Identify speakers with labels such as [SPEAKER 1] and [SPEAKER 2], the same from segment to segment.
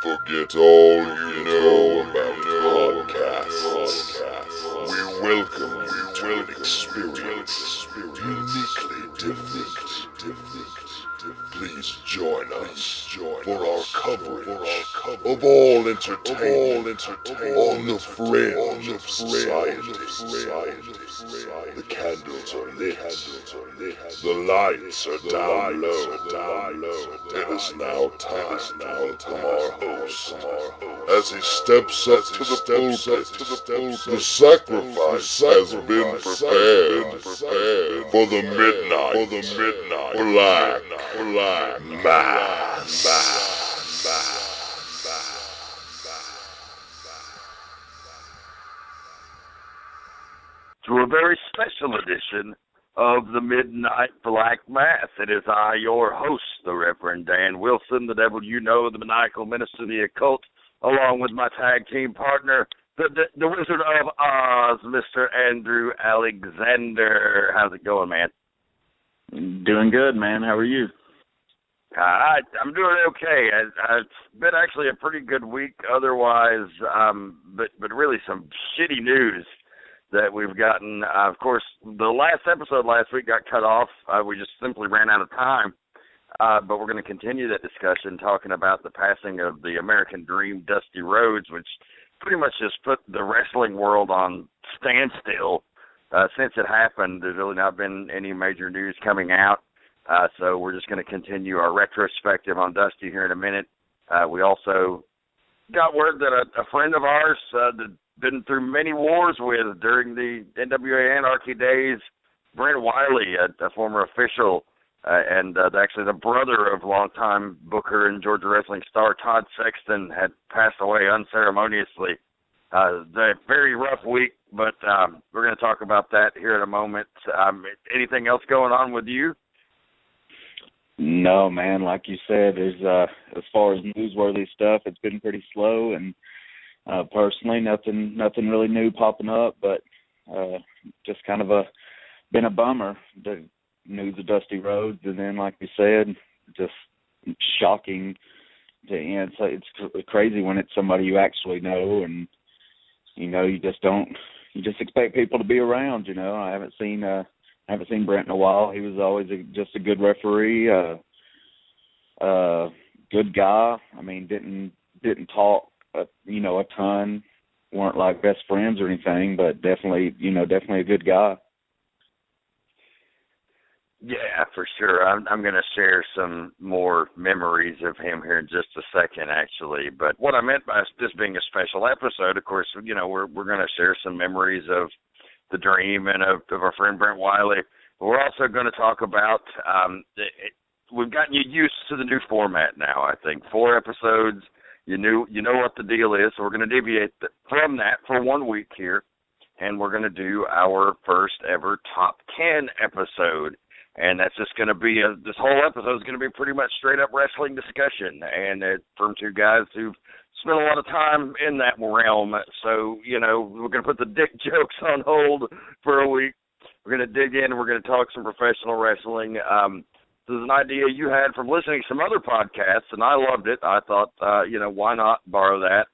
[SPEAKER 1] Forget all you know about podcasts. We welcome you to an experience uniquely different. Please join us for our coverage of all entertainment on the fringe of society. The candles are lit, the lights are down low. It is now time to welcome our host as he steps up to the pulpit. The sacrifice has been prepared for the midnight black mass.
[SPEAKER 2] To a very special edition of the Midnight Black Mass. It is I, your host, the Reverend Dan Wilson, the devil you know, the maniacal minister of the occult, along with my tag team partner, the Wizard of Oz, Mr. Andrew Alexander. How's it going, man?
[SPEAKER 3] Doing good, man. How are you?
[SPEAKER 2] I'm doing okay. It's been actually a pretty good week otherwise, but really some shitty news that we've gotten. Of course, the last episode last week got cut off. We just simply ran out of time. But we're going to continue that discussion talking about the passing of the American Dream, Dusty Rhodes, which pretty much just put the wrestling world on standstill. Since it happened, there's really not been any major news coming out. So we're just going to continue our retrospective on Dusty here in a minute. We also got word that a friend of ours that been through many wars with during the NWA Anarchy days, Brent Wiley, a former official, and actually the brother of longtime Booker and Georgia wrestling star Todd Sexton, had passed away unceremoniously. A very rough week, but we're going to talk about that here in a moment. Anything else going on with you?
[SPEAKER 3] No, man. Like you said, there's as far as newsworthy stuff, it's been pretty slow, and personally, nothing really new popping up, but just kind of been a bummer, the news of Dusty Rhodes, and then, like you said, just shocking to end. So it's crazy when it's somebody you actually know, and you just expect people to be around. I haven't seen Brent in a while. He was always just a good referee, good guy. I mean, didn't talk a ton, weren't like best friends or anything, but definitely a good guy.
[SPEAKER 2] Yeah, for sure. I'm going to share some more memories of him here in just a second, actually. But what I meant by this being a special episode, of course, we're going to share some memories of the Dream and of our friend Brent Wiley. But we're also going to talk about, we've gotten you used to the new format now, I think. 4 episodes. You know what the deal is, so we're going to deviate from that for 1 week here, and we're going to do our first ever Top 10 episode, and that's just going to be, this whole episode is going to be pretty much straight up wrestling discussion, and from 2 guys who've spent a lot of time in that realm, so, we're going to put the dick jokes on hold for a week. We're going to dig in, and we're going to talk some professional wrestling. This is an idea you had from listening to some other podcasts, and I loved it. I thought, why not borrow that?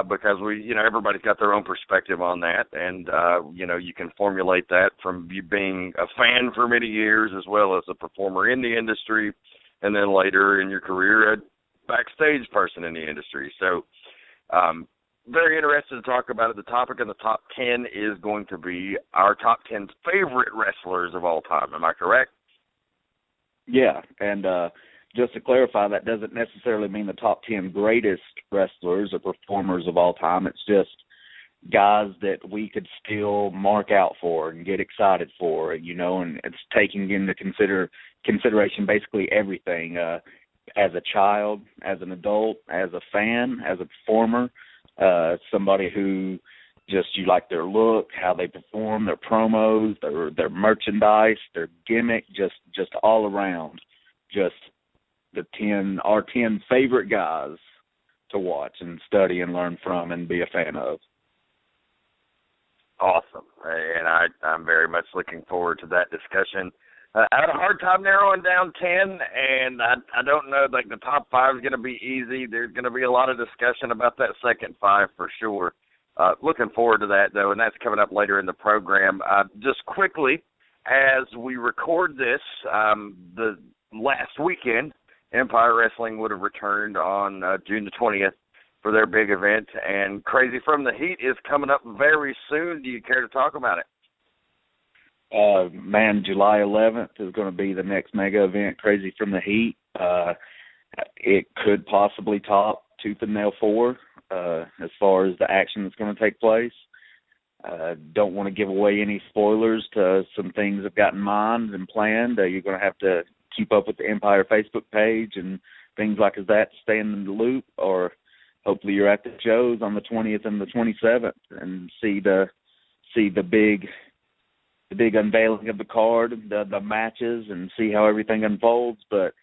[SPEAKER 2] Because everybody's got their own perspective on that, and, you can formulate that from you being a fan for many years as well as a performer in the industry, and then later in your career, a backstage person in the industry. So, very interested to talk about it. The topic of the top 10 is going to be our top 10 favorite wrestlers of all time. Am I correct?
[SPEAKER 3] Yeah, and just to clarify, that doesn't necessarily mean the top 10 greatest wrestlers or performers of all time. It's just guys that we could still mark out for and get excited for, and it's taking into consideration basically everything, as a child, as an adult, as a fan, as a performer, somebody who just you like their look, how they perform, their promos, their merchandise, their gimmick, just all around, just our 10 favorite guys to watch and study and learn from and be a fan of.
[SPEAKER 2] Awesome, and I'm very much looking forward to that discussion. I had a hard time narrowing down 10, and I don't know, like, the top 5 is going to be easy. There's going to be a lot of discussion about that second 5 for sure. Looking forward to that, though, and that's coming up later in the program. Just quickly, as we record this, the last weekend, Empire Wrestling would have returned on June the 20th for their big event, and Crazy from the Heat is coming up very soon. Do you care to talk about it?
[SPEAKER 3] Man, July 11th is going to be the next mega event, Crazy from the Heat. It could possibly top Tooth and Nail 4 as far as the action that's going to take place. Don't want to give away any spoilers to some things I've got in mind and planned. You're going to have to keep up with the Empire Facebook page and things like that to stay in the loop, or hopefully you're at the shows on the 20th and the 27th and see the big unveiling of the card, the matches, and see how everything unfolds. But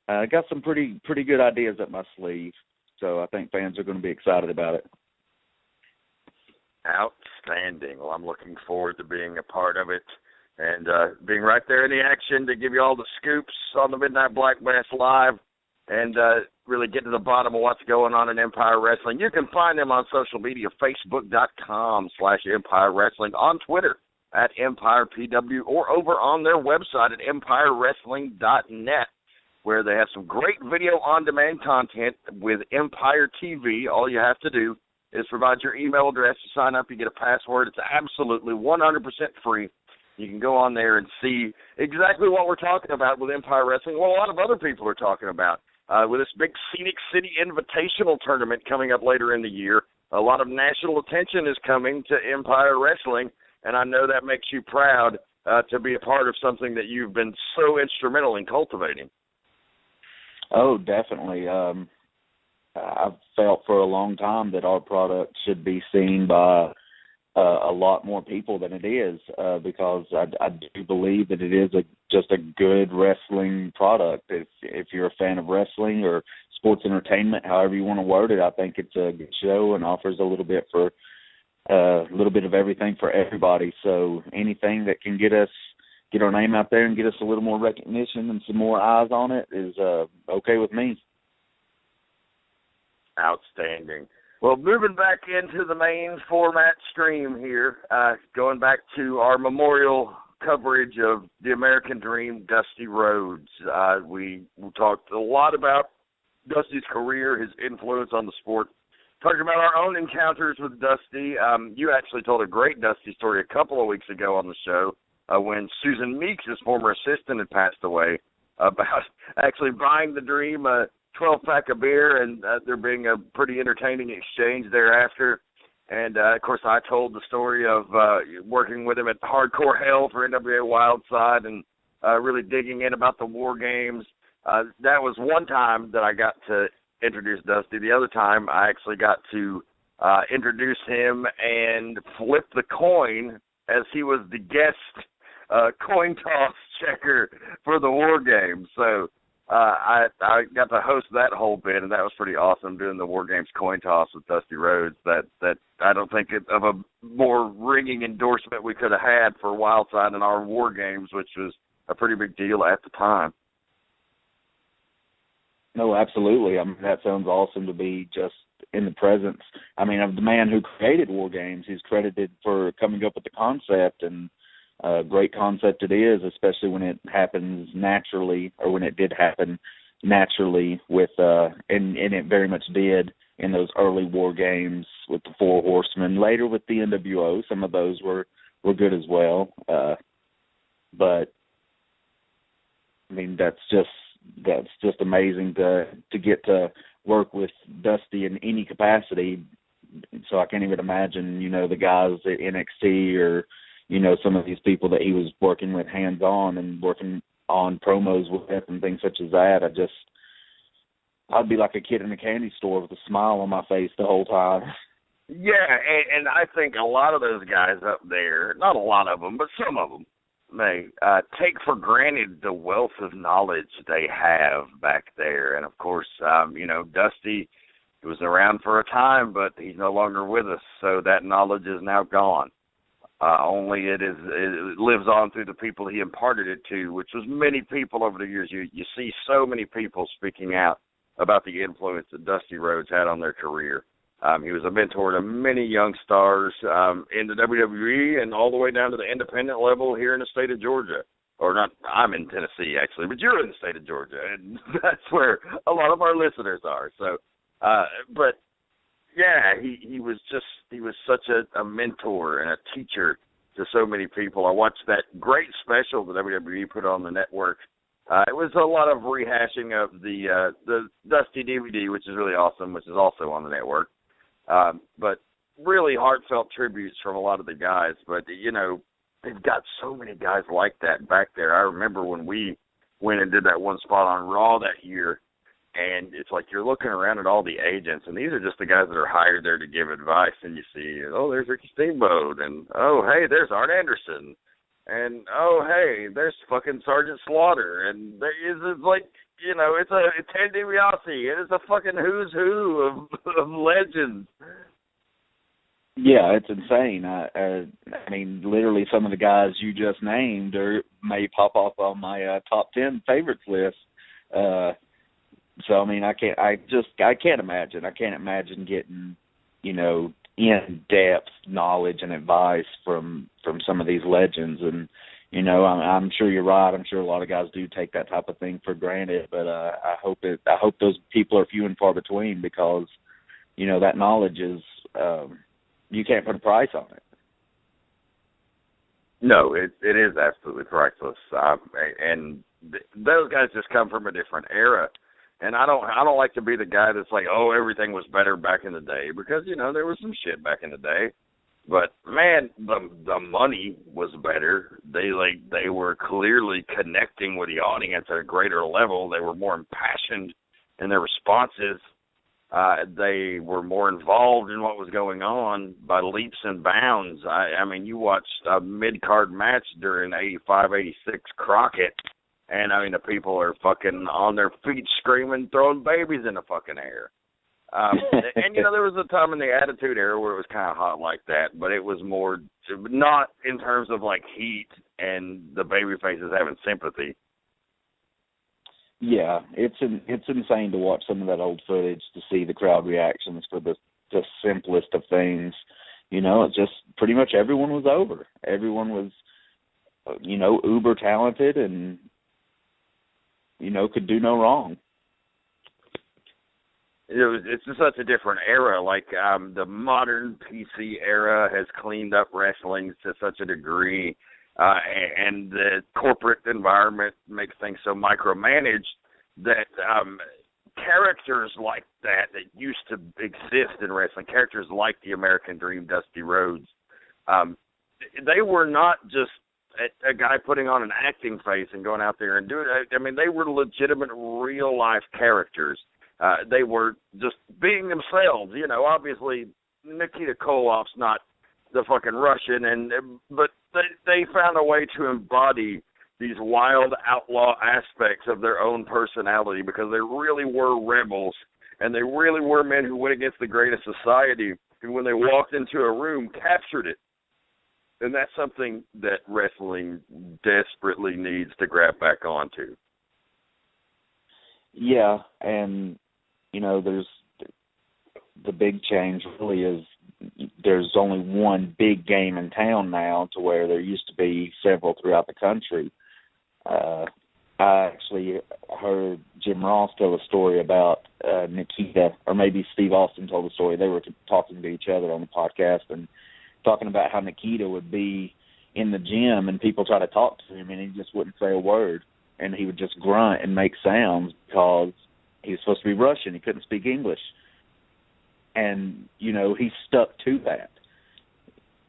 [SPEAKER 3] I got some pretty good ideas up my sleeve, so I think fans are going to be excited about it.
[SPEAKER 2] Outstanding. Well, I'm looking forward to being a part of it and being right there in the action to give you all the scoops on the Midnight Black Bass Live and really get to the bottom of what's going on in Empire Wrestling. You can find them on social media, facebook.com/Empire Wrestling, on Twitter @EmpirePW, or over on their website at EmpireWrestling.net, where they have some great video on-demand content with Empire TV. All you have to do is provide your email address to sign up. You get a password. It's absolutely 100% free. You can go on there and see exactly what we're talking about with Empire Wrestling, what a lot of other people are talking about. With this big Scenic City Invitational Tournament coming up later in the year, a lot of national attention is coming to Empire Wrestling, and I know that makes you proud to be a part of something that you've been so instrumental in cultivating.
[SPEAKER 3] Oh, definitely. I've felt for a long time that our product should be seen by a lot more people than it is, because I do believe that it is just a good wrestling product. If you're a fan of wrestling or sports entertainment, however you want to word it, I think it's a good show and offers a little bit of everything for everybody. So anything that can get our name out there and get us a little more recognition and some more eyes on it is okay with me.
[SPEAKER 2] Outstanding. Well, moving back into the main format stream here, going back to our memorial coverage of the American Dream, Dusty Rhodes. We talked a lot about Dusty's career, his influence on the sport, talking about our own encounters with Dusty. You actually told a great Dusty story a couple of weeks ago on the show when Susan Meeks, his former assistant, had passed away, about actually buying the Dream a 12-pack of beer and there being a pretty entertaining exchange thereafter. And, of course, I told the story of working with him at Hardcore Hell for NWA Wildside and really digging in about the War Games. That was one time that I got to introduce Dusty. The other time I actually got to introduce him and flip the coin as he was the guest coin toss checker for the War Games. So I got to host that whole bit, and that was pretty awesome, doing the War Games coin toss with Dusty Rhodes. That I don't think of a more ringing endorsement we could have had for Wildside and our War Games, which was a pretty big deal at the time.
[SPEAKER 3] No, absolutely. I mean, that sounds awesome to be just in the presence. I mean, of the man who created War Games. He's credited for coming up with the concept, and great concept it is, especially when it happens naturally, or when it did happen naturally with, and it very much did in those early War Games with the Four Horsemen. Later with the NWO, some of those were good as well. But I mean, that's just amazing to get to work with Dusty in any capacity. So I can't even imagine, the guys at NXT or, some of these people that he was working with hands-on and working on promos with and things such as that. I'd be like a kid in a candy store with a smile on my face the whole time.
[SPEAKER 2] Yeah, and I think a lot of those guys up there, not a lot of them, but some of them, may take for granted the wealth of knowledge they have back there. And, of course, Dusty was around for a time, but he's no longer with us, so that knowledge is now gone. only it lives on through the people he imparted it to, which was many people over the years. You see so many people speaking out about the influence that Dusty Rhodes had on their career. He was a mentor to many young stars in the WWE and all the way down to the independent level here in the state of Georgia. Or not, I'm in Tennessee, actually, but you're in the state of Georgia, and that's where a lot of our listeners are. So, but yeah, he was such a mentor and a teacher to so many people. I watched that great special the WWE put on the network. It was a lot of rehashing of the Dusty DVD, which is really awesome, which is also on the network. But really heartfelt tributes from a lot of the guys. But, you know, they've got so many guys like that back there. I remember when we went and did that one spot on Raw that year, and it's like you're looking around at all the agents, and these are just the guys that are hired there to give advice, and you see, oh, there's Ricky Steamboat, and, oh, hey, there's Art Anderson, and, oh, hey, there's fucking Sergeant Slaughter, and there is, it's like, you know, it's Ted DiBiase, it is a fucking who's who of legends.
[SPEAKER 3] Yeah, it's insane. I mean, literally some of the guys you just named may pop off on my top 10 favorites list. So I mean, I can't imagine. I can't imagine getting, you know, in-depth knowledge and advice from some of these legends. And you know, I'm sure you're right. I'm sure a lot of guys do take that type of thing for granted. But I hope those people are few and far between, because you know that knowledge is you can't put a price on it.
[SPEAKER 2] No, it is absolutely priceless. And those guys just come from a different era. And I don't like to be the guy that's like, oh, everything was better back in the day, because, you know, there was some shit back in the day. But man, the money was better. They were clearly connecting with the audience at a greater level. They were more impassioned in their responses. They were more involved in what was going on by leaps and bounds. I mean, you watched a mid-card match during 85, 86 Crockett, and I mean, the people are fucking on their feet screaming, throwing babies in the fucking air. And, you know, there was a time in the Attitude Era where it was kind of hot like that, but it was more, not in terms of, like, heat and the baby faces having sympathy.
[SPEAKER 3] Yeah, it's insane to watch some of that old footage, to see the crowd reactions for the simplest of things. You know, it's just pretty much everyone was over. Everyone was, you know, uber talented and, you know, could do no wrong.
[SPEAKER 2] It's just such a different era. Like, the modern PC era has cleaned up wrestling to such a degree, and the corporate environment makes things so micromanaged that characters like that used to exist in wrestling, characters like the American Dream, Dusty Rhodes, they were not just a guy putting on an acting face and going out there and doing it. I mean, they were legitimate real-life characters. They were just being themselves. You know, obviously, Nikita Koloff's not the fucking Russian, but they found a way to embody these wild outlaw aspects of their own personality, because they really were rebels, and they really were men who went against the grain of society, and when they walked into a room, captured it. And that's something that wrestling desperately needs to grab back onto.
[SPEAKER 3] Yeah, and, you know, there's the big change really is there's only one big game in town now, to where there used to be several throughout the country. I actually heard Jim Ross tell a story about Nikita, or maybe Steve Austin told a story. They were talking to each other on the podcast and talking about how Nikita would be in the gym and people try to talk to him and he just wouldn't say a word, and he would just grunt and make sounds because he was supposed to be Russian. He couldn't speak English. And, you know, he stuck to that.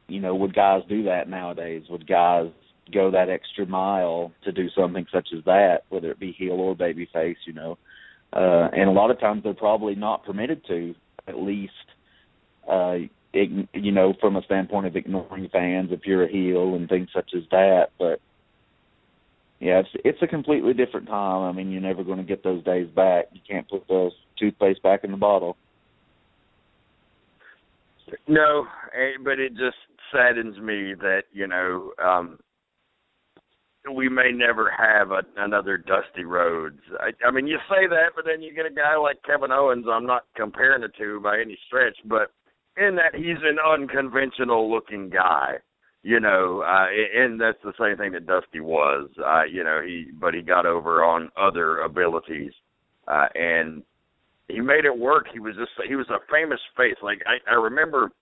[SPEAKER 3] You know, would guys do that nowadays? Would guys go that extra mile to do something such as that, whether it be heel or babyface, you know? And a lot of times they're probably not permitted to, at least, you know, from a standpoint of ignoring fans if you're a heel and things such as that. But, yeah, it's a completely different time. I mean, you're never going to get those days back. You can't put the toothpaste back in the bottle.
[SPEAKER 2] No, but it just saddens me that, we may never have another Dusty Rhodes. I mean, you say that, but then you get a guy like Kevin Owens. I'm not comparing the two by any stretch, but in that he's an unconventional-looking guy, and that's the same thing that Dusty was. But he got over on other abilities, and he made it work. He was a famous face. Like I remember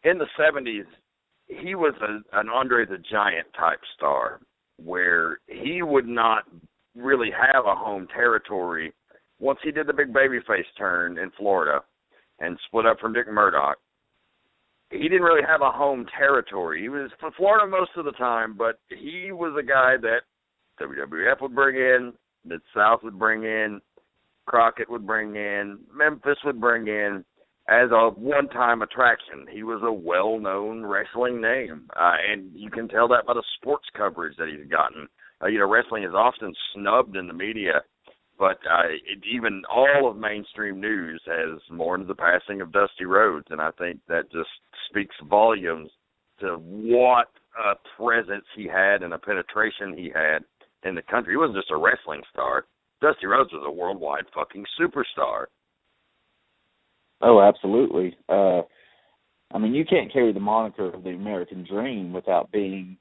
[SPEAKER 2] in the 70s, he was an Andre the Giant type star, where he would not really have a home territory. Once he did the big babyface turn in Florida and split up from Dick Murdoch, he didn't really have a home territory. He was for Florida most of the time, but he was a guy that WWF would bring in, Mid-South would bring in, Crockett would bring in, Memphis would bring in as a one-time attraction. He was a well-known wrestling name, and you can tell that by the sports coverage that he's gotten. Wrestling is often snubbed in the media, but even all of mainstream news has mourned the passing of Dusty Rhodes, and I think that just speaks volumes to what a presence he had and a penetration he had in the country. He wasn't just a wrestling star. Dusty Rhodes was a worldwide fucking superstar.
[SPEAKER 3] Oh, absolutely. I mean, you can't carry the moniker of the American Dream without being,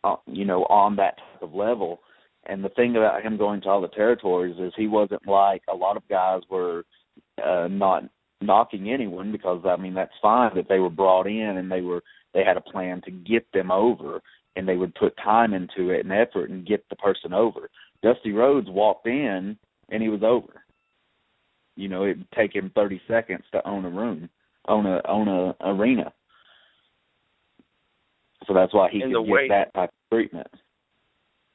[SPEAKER 3] on that type of level. And the thing about him going to all the territories is he wasn't like a lot of guys were not knocking anyone, because, I mean, that's fine that they were brought in and they had a plan to get them over, and they would put time into it and effort and get the person over. Dusty Rhodes walked in and he was over. It'd take him 30 seconds to own a arena. So that's why he could get that type of treatment.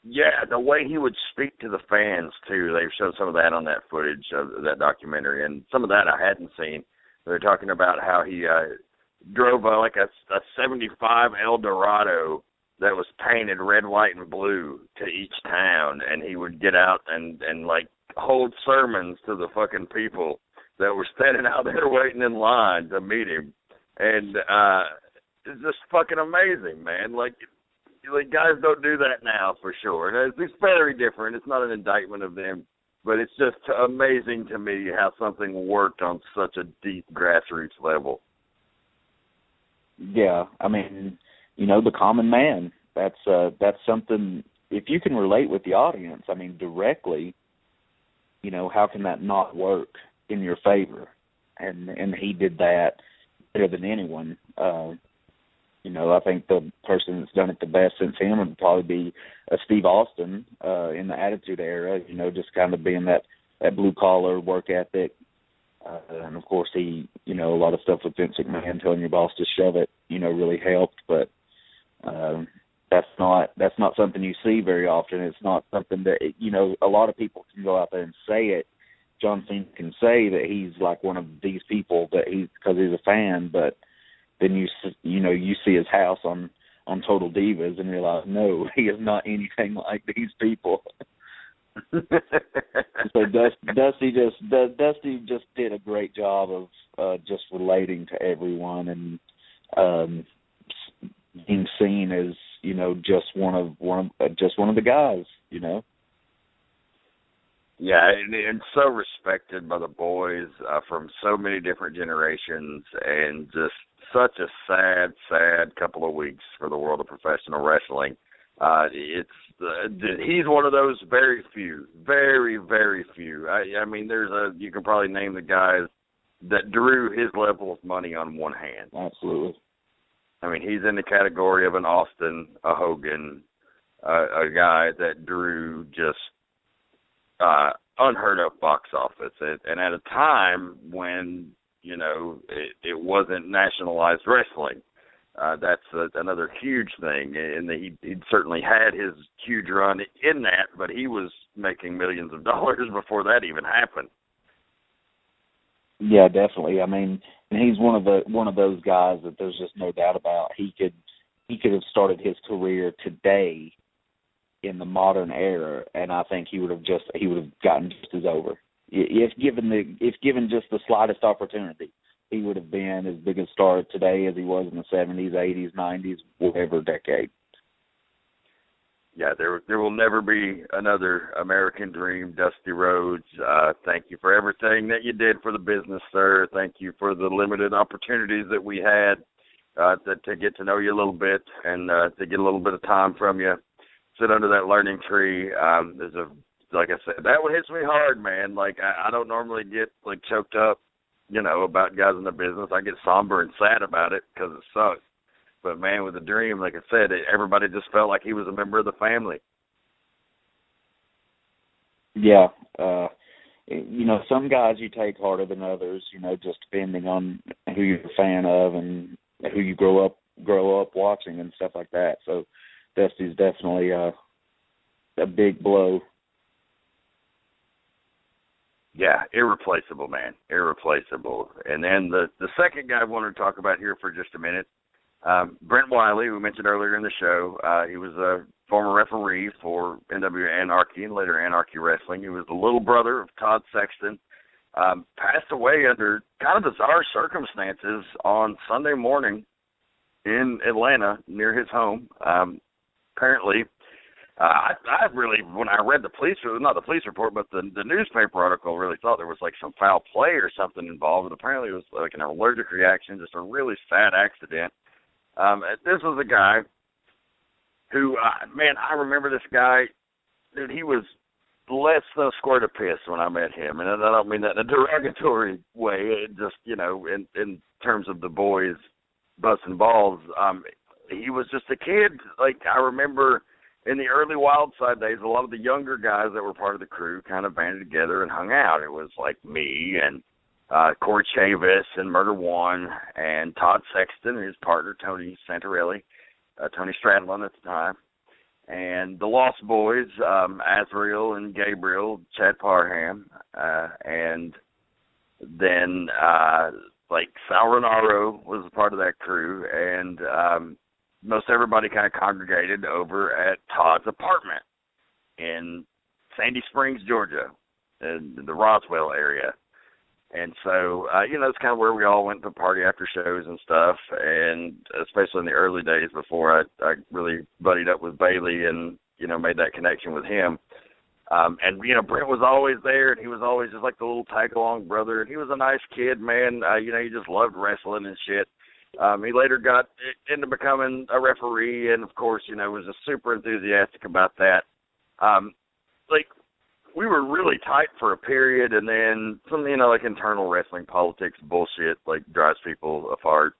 [SPEAKER 2] Yeah, the way he would speak to the fans, too. They showed some of that on that footage of that documentary, and some of that I hadn't seen. They were talking about how he drove a 75 Eldorado that was painted red, white, and blue to each town, and he would get out and hold sermons to the fucking people that were standing out there waiting in line to meet him. And it's just fucking amazing, man. Like guys don't do that now, for sure. It's very different. It's not an indictment of them, but it's just amazing to me how something worked on such a deep grassroots level.
[SPEAKER 3] Yeah, I mean, the common man. That's something. If you can relate with the audience, I mean, directly, how can that not work in your favor? And he did that better than anyone. I think the person that's done it the best since him would probably be Steve Austin in the Attitude Era, just kind of being that blue-collar work ethic. And, of course, he, a lot of stuff with Vince McMahon telling your boss to shove it, really helped. But that's not something you see very often. It's not something that, a lot of people can go out there and say it. John Cena can say that he's like one of these people because he's a fan, but then you see his house on Total Divas and realize, no, he is not anything like these people. So Dusty just did a great job of just relating to everyone and being seen as just one of the guys.
[SPEAKER 2] Yeah, and so respected by the boys from so many different generations, and just such a sad couple of weeks for the world of professional wrestling. He's one of those very few, very, very few. I mean, you can probably name the guys that drew his level of money on one hand.
[SPEAKER 3] Absolutely.
[SPEAKER 2] I mean, he's in the category of an Austin, a Hogan, a guy that drew just unheard of box office, and at a time when it wasn't nationalized wrestling. That's another huge thing, and he certainly had his huge run in that, but he was making millions of dollars before that even happened.
[SPEAKER 3] Yeah, definitely. I mean, and he's one of those guys that there's just no doubt about. He could have started his career today in the modern era, and I think he would have gotten just as over if given just the slightest opportunity. he would have been as big a star today as he was in the 70s, 80s, 90s, whatever decade.
[SPEAKER 2] Yeah, there will never be another American Dream, Dusty Rhodes. Thank you for everything that you did for the business, sir. Thank you for the limited opportunities that we had to get to know you a little bit and to get a little bit of time from you. Sit under that learning tree. Like I said, that one hits me hard, man. Like I don't normally get like choked up, about guys in the business. I get somber and sad about it because it sucks. But, man, with the Dream, like I said, everybody just felt like he was a member of the family.
[SPEAKER 3] Yeah. Some guys you take harder than others, just depending on who you're a fan of and who you grow up watching and stuff like that. So Dusty's definitely a big blow.
[SPEAKER 2] Yeah, irreplaceable, man. Irreplaceable. And then the second guy I wanted to talk about here for just a minute, Brent Wiley, who we mentioned earlier in the show, he was a former referee for NW Anarchy and later Anarchy Wrestling. He was the little brother of Todd Sexton. Passed away under kind of bizarre circumstances on Sunday morning in Atlanta near his home. Apparently, I really, when I read not the police report, but the newspaper article, really thought there was like some foul play or something involved. But apparently it was like an allergic reaction, just a really sad accident. This was a guy who, I remember this guy, dude, he was less than a squirt of piss when I met him. And I don't mean that in a derogatory way, it just, in terms of the boys busting balls. He was just a kid. Like, I remember in the early Wildside days, a lot of the younger guys that were part of the crew kind of banded together and hung out. It was like me and Corey Chavis and Murder One and Todd Sexton and his partner Tony Santarelli, Tony Stradlin at the time, and the Lost Boys, Azrael and Gabriel, Chad Parham, and then Sal Renaro was a part of that crew, and most everybody kind of congregated over at Todd's apartment in Sandy Springs, Georgia, in the Roswell area. And so, it's kind of where we all went to party after shows and stuff, and especially in the early days before I really buddied up with Bailey and, made that connection with him. And Brent was always there, and he was always just like the little tag-along brother, and he was a nice kid, man. He just loved wrestling and shit. He later got into becoming a referee and, of course, was just super enthusiastic about that. We were really tight for a period, and then some, internal wrestling politics bullshit, drives people apart.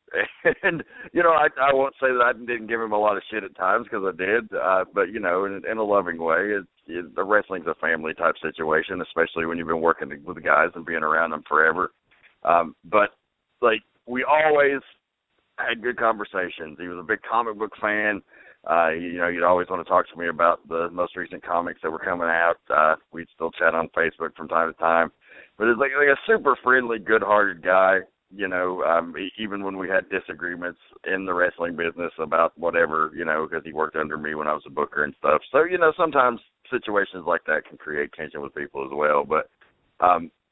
[SPEAKER 2] And, I won't say that I didn't give him a lot of shit at times, because I did, but, in a loving way. The wrestling's a family type situation, especially when you've been working with the guys and being around them forever. But we always had good conversations. He was a big comic book fan. You'd always want to talk to me about the most recent comics that were coming out. We'd still chat on Facebook from time to time. But it's like a super friendly, good-hearted guy, even when we had disagreements in the wrestling business about whatever, because he worked under me when I was a booker and stuff. So, sometimes situations like that can create tension with people as well. But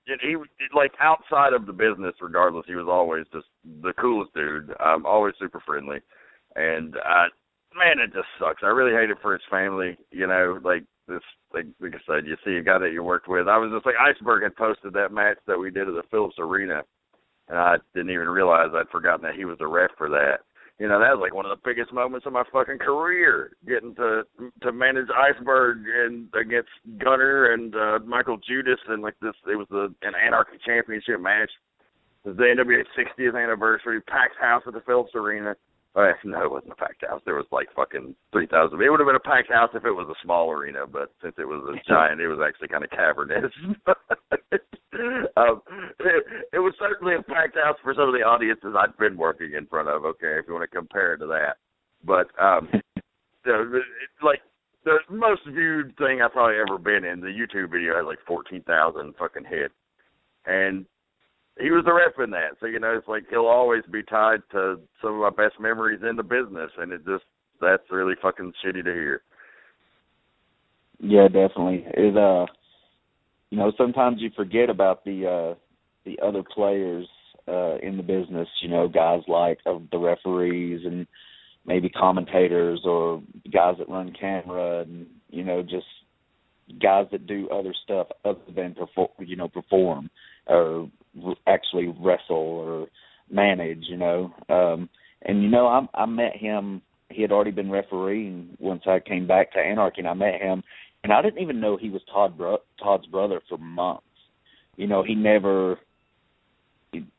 [SPEAKER 2] he outside of the business, regardless, he was always just the coolest dude, always super friendly. And man, it just sucks. I really hate it for his family, like I said, you see a guy that you worked with. I was just Iceberg had posted that match that we did at the Phillips Arena, and I didn't even realize I'd forgotten that he was the ref for that. That was one of the biggest moments of my fucking career, getting to manage Iceberg and against Gunner and Michael Judas, and it was an Anarchy Championship match. It was the NWA 60th anniversary, packed house at the Phillips Arena. No, it wasn't a packed house. There was fucking 3,000. It would have been a packed house if it was a small arena, but since it was a giant, it was actually kind of cavernous. It was certainly a packed house for some of the audiences I'd been working in front of, okay, if you want to compare it to that. But, the most viewed thing I've probably ever been in, the YouTube video has 14,000 fucking hits. And he was the ref in that. So, it's he'll always be tied to some of my best memories in the business, and that's really fucking shitty to hear.
[SPEAKER 3] Yeah, definitely. It sometimes you forget about the other players in the business, guys like the referees and maybe commentators or guys that run camera and, just guys that do other stuff other than perform or actually wrestle or manage, I met him. He had already been refereeing once I came back to Anarchy, and I met him, and I didn't even know he was Todd's brother for months.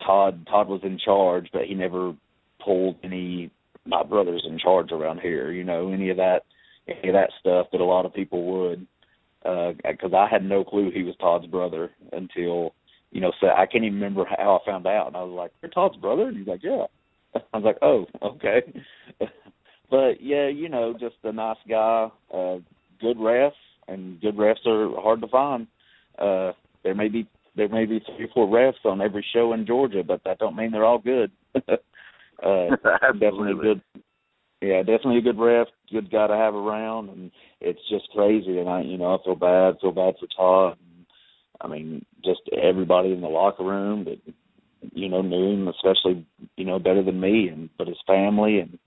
[SPEAKER 3] Todd was in charge, but he never pulled my brother's in charge around here, any of that stuff that a lot of people would, because I had no clue he was Todd's brother until, so I can't even remember how I found out. And I was like, "You're Todd's brother?" And he's like, "Yeah." I was like, "Oh, okay." But yeah, just a nice guy, good refs, and good refs are hard to find. There may be 3 or 4 refs on every show in Georgia, but that don't mean they're all good. Definitely good. Yeah, definitely a good ref, good guy to have around, and it's just crazy. And I feel bad for Todd. I mean, just everybody in the locker room that knew him, especially better than me, but his family, and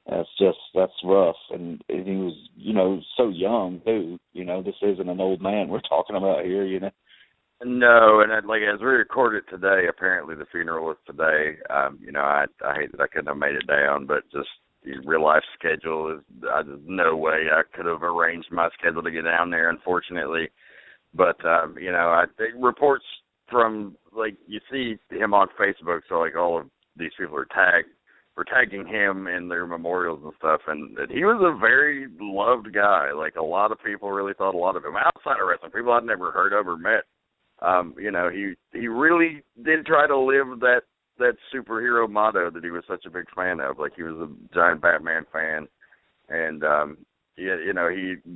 [SPEAKER 3] that's rough. And he was so young too. This isn't an old man we're talking about here.
[SPEAKER 2] No, and as we record it today, apparently the funeral is today. I hate that I couldn't have made it down, but just real life schedule there's no way I could have arranged my schedule to get down there, unfortunately. But I think reports from you see him on Facebook, so all of these people are tagging him in their memorials and stuff, and that he was a very loved guy. A lot of people really thought a lot of him outside of wrestling, people I'd never heard of or met. He really did try to live that superhero motto that he was such a big fan of. He was a giant Batman fan, and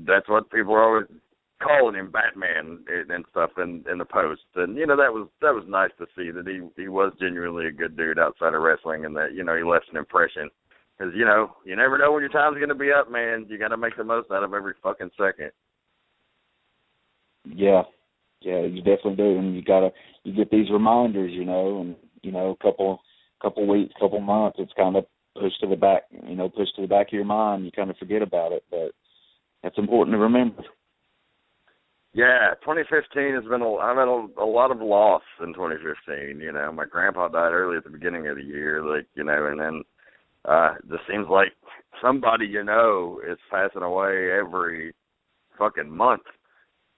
[SPEAKER 2] that's what people were always calling him, Batman and stuff in the post. And that was nice to see that he was genuinely a good dude outside of wrestling, and that he left an impression. Because you never know when your time's going to be up, man. You got to make the most out of every fucking second.
[SPEAKER 3] Yeah, you definitely do, and you get these reminders, and a couple weeks, couple months, it's kind of pushed to the back of your mind. You kind of forget about it, but that's important to remember.
[SPEAKER 2] Yeah, 2015 has been I've had a lot of loss in 2015. My grandpa died early at the beginning of the year, and then it just seems like somebody is passing away every fucking month.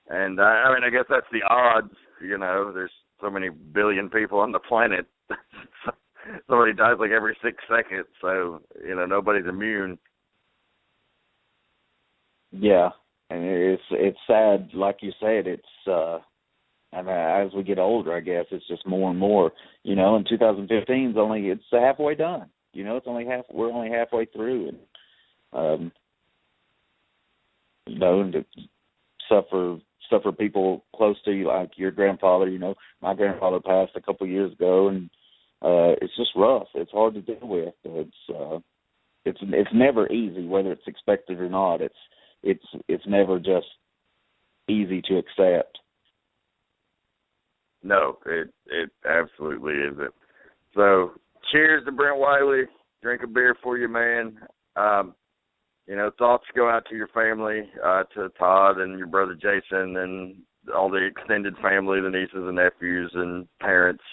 [SPEAKER 2] And I guess that's the odds. There's so many billion people on the planet. Somebody dies every 6 seconds, so nobody's immune. Yeah.
[SPEAKER 3] And it's sad, like you said. It's as we get older, I guess it's just more and more. And 2015 it's halfway done. It's only we're only halfway through, and and to suffer people close to you, like your grandfather. My grandfather passed a couple years ago, and it's just rough. It's hard to deal with. It's never easy, whether it's expected or not. It's never just easy to accept.
[SPEAKER 2] No, it absolutely isn't. So, cheers to Brent Wiley. Drink a beer for you, man. Thoughts go out to your family, to Todd and your brother Jason and all the extended family, the nieces and nephews and parents,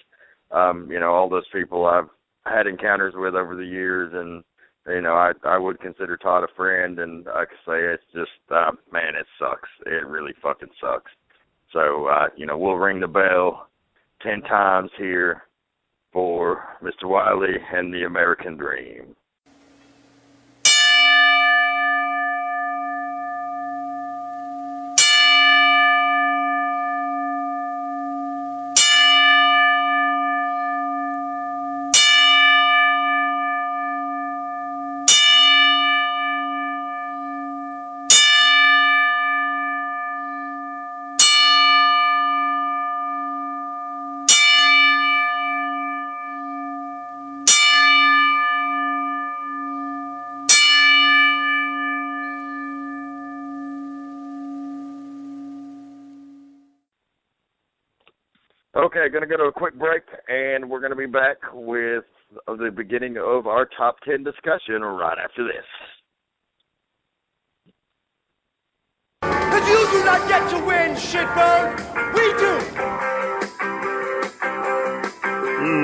[SPEAKER 2] all those people I've had encounters with over the years. And, I would consider Todd a friend, and I could say it's just, man, it sucks. It really fucking sucks. So, we'll ring the bell 10 times here for Mr. Wiley and the American Dream. Okay, going to go to a quick break, and we're going to be back with the beginning of our top 10 discussion right after this.
[SPEAKER 4] But you do not get to win, shitbird. We do.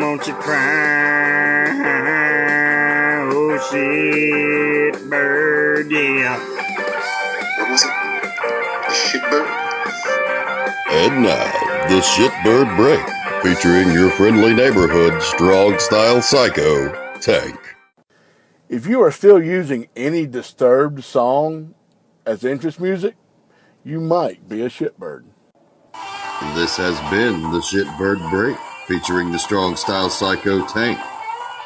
[SPEAKER 5] Won't you cry, oh shitbird, yeah.
[SPEAKER 6] What was it? The shitbird?
[SPEAKER 1] And now, the Shitbird Break, featuring your friendly neighborhood strong-style psycho, Tank.
[SPEAKER 7] If you are still using any Disturbed song as interest music, you might be a shitbird.
[SPEAKER 1] This has been the Shitbird Break, featuring the strong-style psycho, Tank.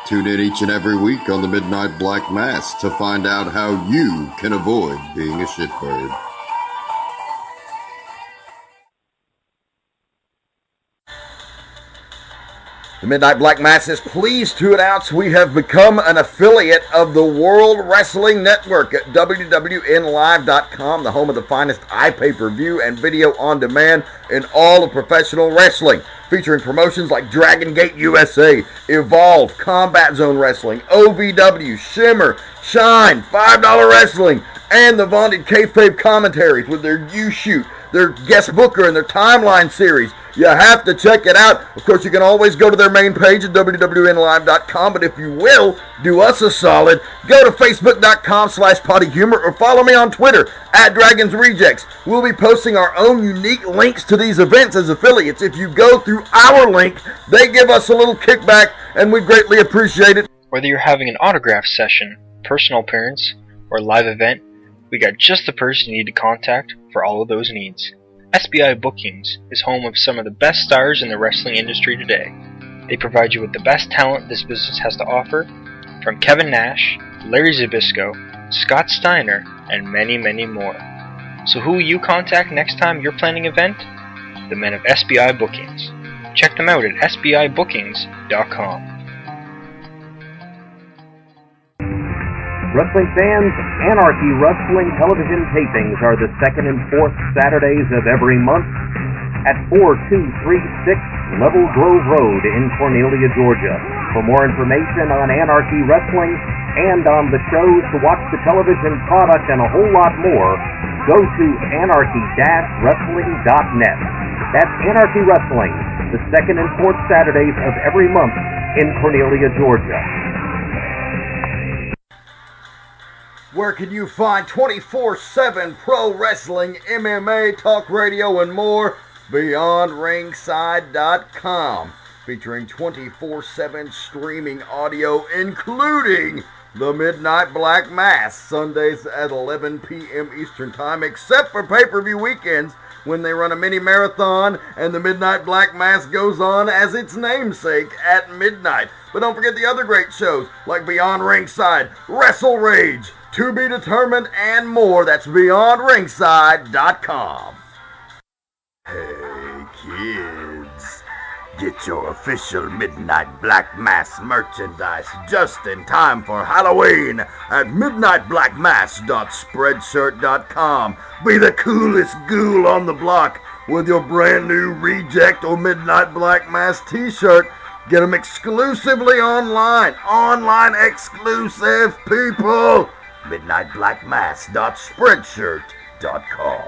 [SPEAKER 1] Tune in each and every week on the Midnight Black Mass to find out how you can avoid being a shitbird.
[SPEAKER 8] The Midnight Black Mass is pleased to announce we have become an affiliate of the World Wrestling Network at WWNLive.com, the home of the finest iPay-per-view and video on demand in all of professional wrestling, featuring promotions like Dragon Gate USA, Evolve, Combat Zone Wrestling, OVW, Shimmer, Shine, $5 Wrestling, and the vaunted Kayfabe commentaries with their U-Shoot, their guest booker, and their timeline series. You have to check it out. Of course, you can always go to their main page at WWNLive.com, but if you will, do us a solid, go to Facebook.com/PottyHumor or follow me on Twitter at Dragons Rejects. We'll be posting our own unique links to these events as affiliates. If you go through our link, they give us a little kickback, and we greatly appreciate it.
[SPEAKER 9] Whether you're having an autograph session, personal appearance, or live event, we got just the person you need to contact for all of those needs. SBI Bookings is home of some of the best stars in the wrestling industry today. They provide you with the best talent this business has to offer, from Kevin Nash, Larry Zbyszko, Scott Steiner, and many, many more. So who will you contact next time you're planning an event? The men of SBI Bookings. Check them out at sbibookings.com.
[SPEAKER 10] Wrestling fans, Anarchy Wrestling television tapings are the second and fourth Saturdays of every month at 4236 Level Grove Road in Cornelia, Georgia. For more information on Anarchy Wrestling and on the shows, to watch the television product and a whole lot more, go to anarchy-wrestling.net. That's Anarchy Wrestling, the second and fourth Saturdays of every month in Cornelia, Georgia.
[SPEAKER 8] Where can you find 24/7 pro wrestling, MMA, talk radio, and more? BeyondRingside.com, featuring 24/7 streaming audio, including the Midnight Black Mass, Sundays at 11 p.m. Eastern Time, except for pay-per-view weekends when they run a mini marathon and the Midnight Black Mass goes on as its namesake at midnight. But don't forget the other great shows like Beyond Ringside, Wrestle Rage, To Be Determined, and more. That's BeyondRingside.com.
[SPEAKER 11] Hey kids, get your official Midnight Black Mass merchandise just in time for Halloween at midnightblackmass.spreadshirt.com. Be the coolest ghoul on the block with your brand new Reject or Midnight Black Mass t-shirt. Get them exclusively online. Online exclusive, people. midnightblackmass.spreadshirt.com.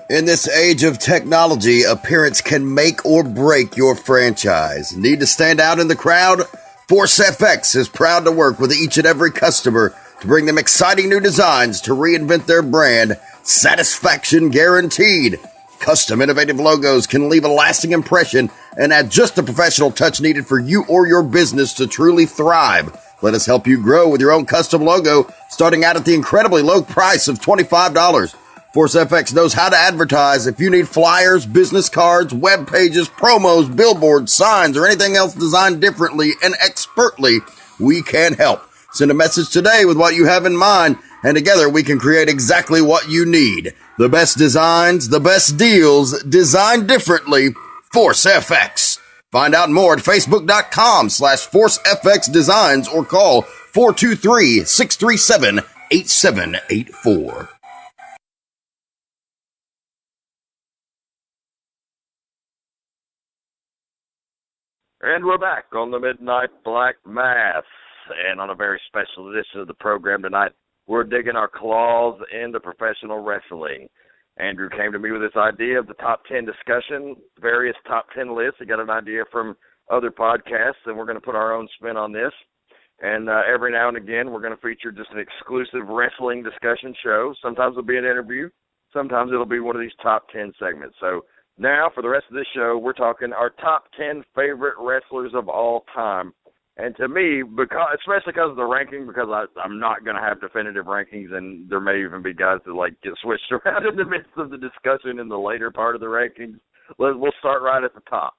[SPEAKER 12] In this age of technology, appearance can make or break your franchise. Need to stand out in the crowd? Force FX is proud to work with each and every customer to bring them exciting new designs to reinvent their brand. Satisfaction guaranteed. Custom innovative logos can leave a lasting impression and add just the professional touch needed for you or your business to truly thrive. Let us help you grow with your own custom logo, starting out at the incredibly low price of $25. Force FX knows how to advertise. If you need flyers, business cards, web pages, promos, billboards, signs, or anything else designed differently and expertly, we can help. Send a message today with what you have in mind, and together we can create exactly what you need. The best designs, the best deals, designed differently. Force FX. Find out more at facebook.com/ForceFXDesigns or call 423-637-8784.
[SPEAKER 2] And we're back on the Midnight Black Mass. And on a very special edition of the program tonight, we're digging our claws into professional wrestling. Andrew came to me with this idea of the top 10 discussion, various top 10 lists. He got an idea from other podcasts, and we're going to put our own spin on this. And every now and again, we're going to feature just an exclusive wrestling discussion show. Sometimes it'll be an interview. Sometimes it'll be one of these top 10 segments. So now, for the rest of this show, we're talking our top 10 favorite wrestlers of all time. And to me, especially because of the ranking, because I'm not going to have definitive rankings, and there may even be guys that get switched around in the midst of the discussion in the later part of the rankings. We'll start right at the top.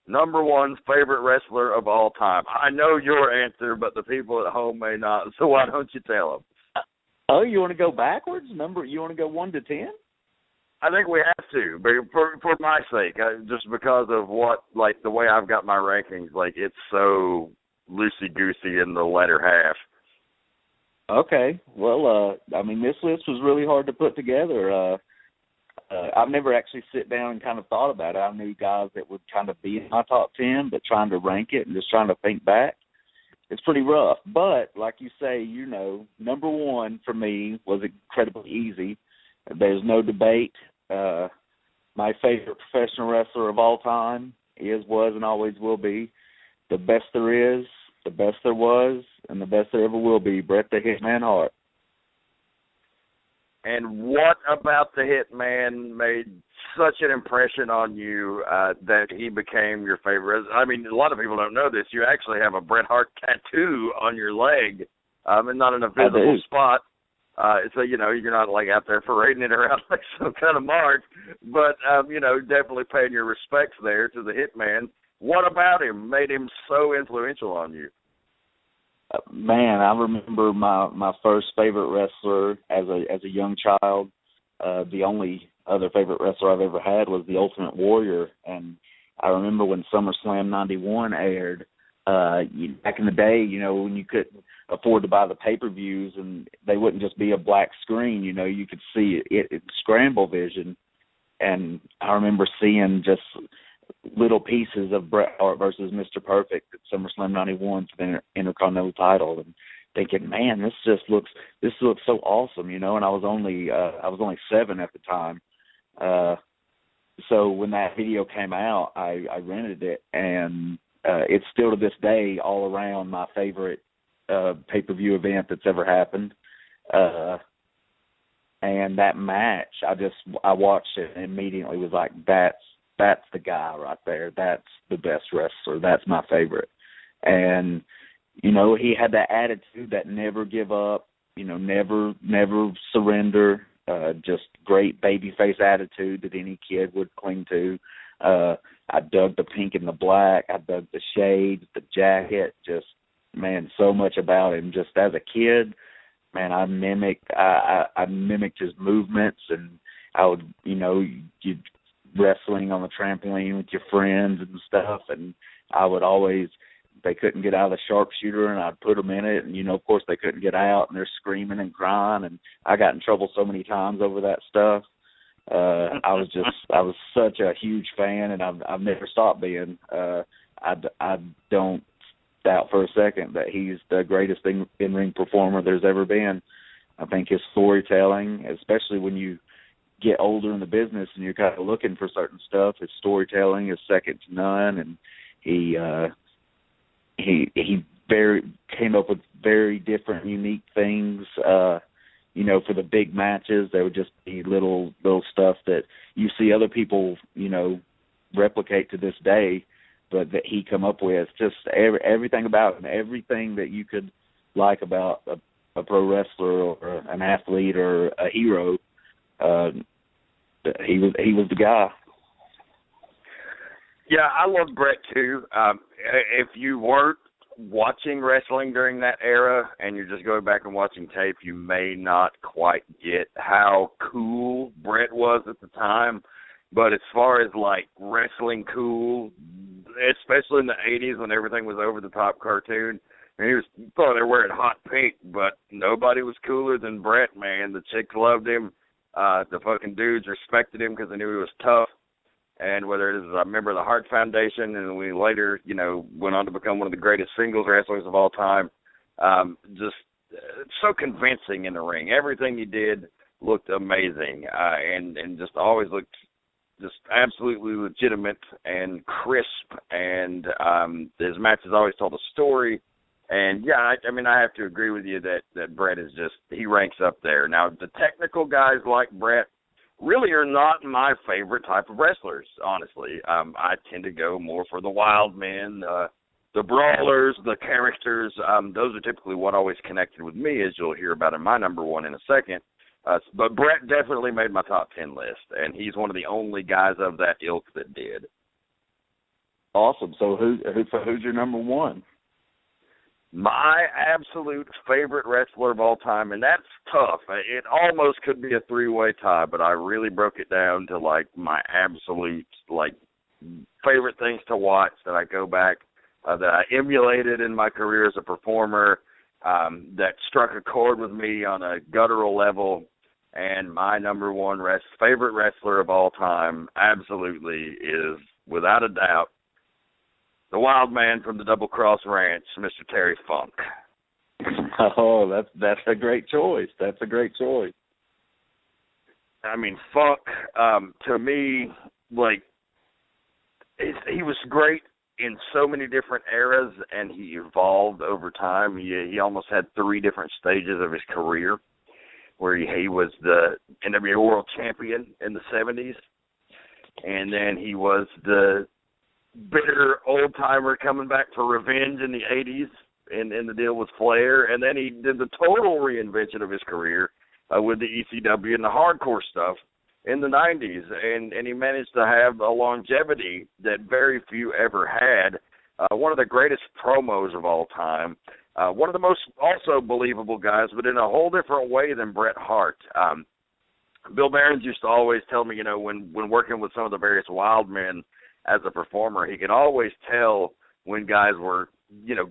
[SPEAKER 2] Number one favorite wrestler of all time. I know your answer, but the people at home may not, so why don't you tell them?
[SPEAKER 3] Oh, you want to go backwards? You want to go 1 to 10?
[SPEAKER 2] I think we have to, but for my sake, just because of the way I've got my rankings, it's so loosey-goosey in the latter half.
[SPEAKER 3] Okay. Well, this list was really hard to put together. I've never actually sit down and kind of thought about it. I knew guys that would kind of be in my top 10, but trying to rank it and just trying to think back, it's pretty rough. But like you say, number one for me was incredibly easy. There's no debate. My favorite professional wrestler of all time was, and always will be the best there is, the best there was, and the best there ever will be, Bret the Hitman Hart.
[SPEAKER 2] And what about the Hitman made such an impression on you that he became your favorite? A lot of people don't know this. You actually have a Bret Hart tattoo on your leg, and not in a visible spot. So, you're not out there parading it around like some kind of mark, but, definitely paying your respects there to the Hitman. What about him made him so influential on you?
[SPEAKER 3] Man, I remember my first favorite wrestler as a young child. The only other favorite wrestler I've ever had was the Ultimate Warrior, and I remember when SummerSlam '91 aired. Back in the day, when you couldn't afford to buy the pay-per-views, and they wouldn't just be a black screen. You could see it scramble vision, and I remember seeing just little pieces of Bret Hart versus Mr. Perfect at SummerSlam '91 for the Intercontinental title, and thinking, man, this looks so awesome, And I was only 7 at the time, so when that video came out, I rented it, and it's still to this day all around my favorite pay-per-view event that's ever happened. And that match, I watched it and immediately was like, that's the guy right there. That's the best wrestler. That's my favorite. And, he had that attitude that never give up, never surrender, just great babyface attitude that any kid would cling to. I dug the pink and the black. I dug the shades, the jacket, just, man, so much about him. Just as a kid, man, I mimicked his movements, and I would, you'd wrestling on the trampoline with your friends and stuff, and I would always, they couldn't get out of the sharpshooter, and I'd put them in it, and, of course they couldn't get out, and they're screaming and crying, and I got in trouble so many times over that stuff. I was such a huge fan, and I've never stopped being. I don't doubt for a second that he's the greatest in-ring performer there's ever been. I think his storytelling, especially when you get older in the business and you're kind of looking for certain stuff, his storytelling is second to none, and he came up with very different, unique things. For the big matches, there would just be little stuff that you see other people, replicate to this day, but that he come up with. Just everything about him, everything that you could like about a pro wrestler or an athlete or a hero. He was the guy.
[SPEAKER 2] Yeah, I love Bret too. If you weren't watching wrestling during that era and you're just going back and watching tape, you may not quite get how cool Bret was at the time. But as far as wrestling cool, especially in the 80s when everything was over the top cartoon, and he thought they were wearing hot pink, but nobody was cooler than Bret, man. The chicks loved him. The fucking dudes respected him because they knew he was tough. and whether it is a member of the Hart Foundation, and we later, went on to become one of the greatest singles wrestlers of all time. Just so convincing in the ring. Everything he did looked amazing, and just always looked just absolutely legitimate and crisp, and his matches always told a story. And yeah, I have to agree with you that Bret is he ranks up there. Now, the technical guys like Bret really are not my favorite type of wrestlers, honestly. I tend to go more for the wild men, the brawlers, the characters. Those are typically what always connected with me, as you'll hear about in my number one in a second. But Bret definitely made my top 10 list, and he's one of the only guys of that ilk that did.
[SPEAKER 3] Awesome. So who's your number one?
[SPEAKER 2] My absolute favorite wrestler of all time, and that's tough. It almost could be a three-way tie, but I really broke it down to, my absolute, favorite things to watch that I go back, that I emulated in my career as a performer, that struck a chord with me on a guttural level, and my number one favorite wrestler of all time absolutely is, without a doubt, the wild man from the Double Cross Ranch, Mr. Terry Funk.
[SPEAKER 3] Oh, that's a great choice. That's a great choice.
[SPEAKER 2] Funk, to me, he was great in so many different eras, and he evolved over time. He almost had three different stages of his career, where he was the NWA World Champion in the 70s, and then he was the bitter old-timer coming back for revenge in the 80s in the deal with Flair, and then he did the total reinvention of his career with the ECW and the hardcore stuff in the 90s, and he managed to have a longevity that very few ever had. One of the greatest promos of all time, one of the most also believable guys, but in a whole different way than Bret Hart. Bill Behrens used to always tell me, when working with some of the various wild men as a performer, he could always tell when guys were,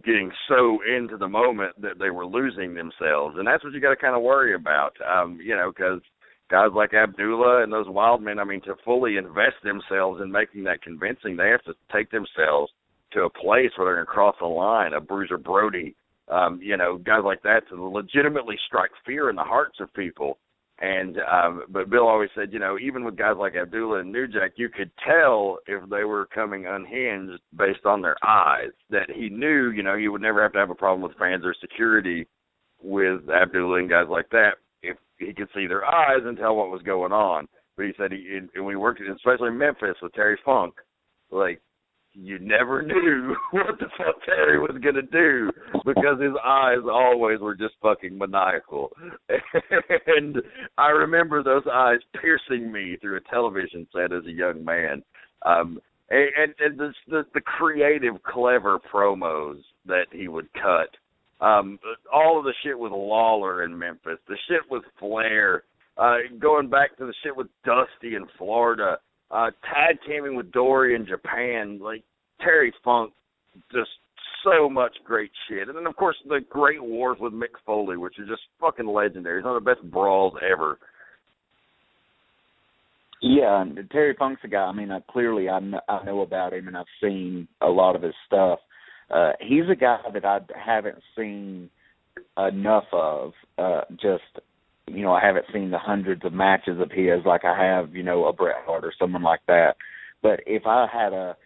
[SPEAKER 2] getting so into the moment that they were losing themselves. And that's what you got to kind of worry about, because guys like Abdullah and those wild men, to fully invest themselves in making that convincing, they have to take themselves to a place where they're going to cross a line, a Bruiser Brody, guys like that, to legitimately strike fear in the hearts of people. And but Bill always said, even with guys like Abdullah and New Jack, you could tell if they were coming unhinged based on their eyes. That he knew, you would never have a problem with fans or security with Abdullah and guys like that if he could see their eyes and tell what was going on. But he said when he worked, especially in Memphis with Terry Funk, you never knew what the fuck Terry was going to do because his eyes always were just fucking maniacal. And I remember those eyes piercing me through a television set as a young man. And the creative, clever promos that he would cut. All of the shit with Lawler in Memphis, the shit with Flair, going back to the shit with Dusty in Florida, tag teaming with Dory in Japan, Terry Funk, just so much great shit. And then, of course, the great wars with Mick Foley, which are just fucking legendary. It's one of the best brawls ever.
[SPEAKER 3] Yeah, and Terry Funk's a guy, clearly I know about him, and I've seen a lot of his stuff. He's a guy that I haven't seen enough of, I haven't seen the hundreds of matches of his like I have, a Bret Hart or someone like that. But if I had a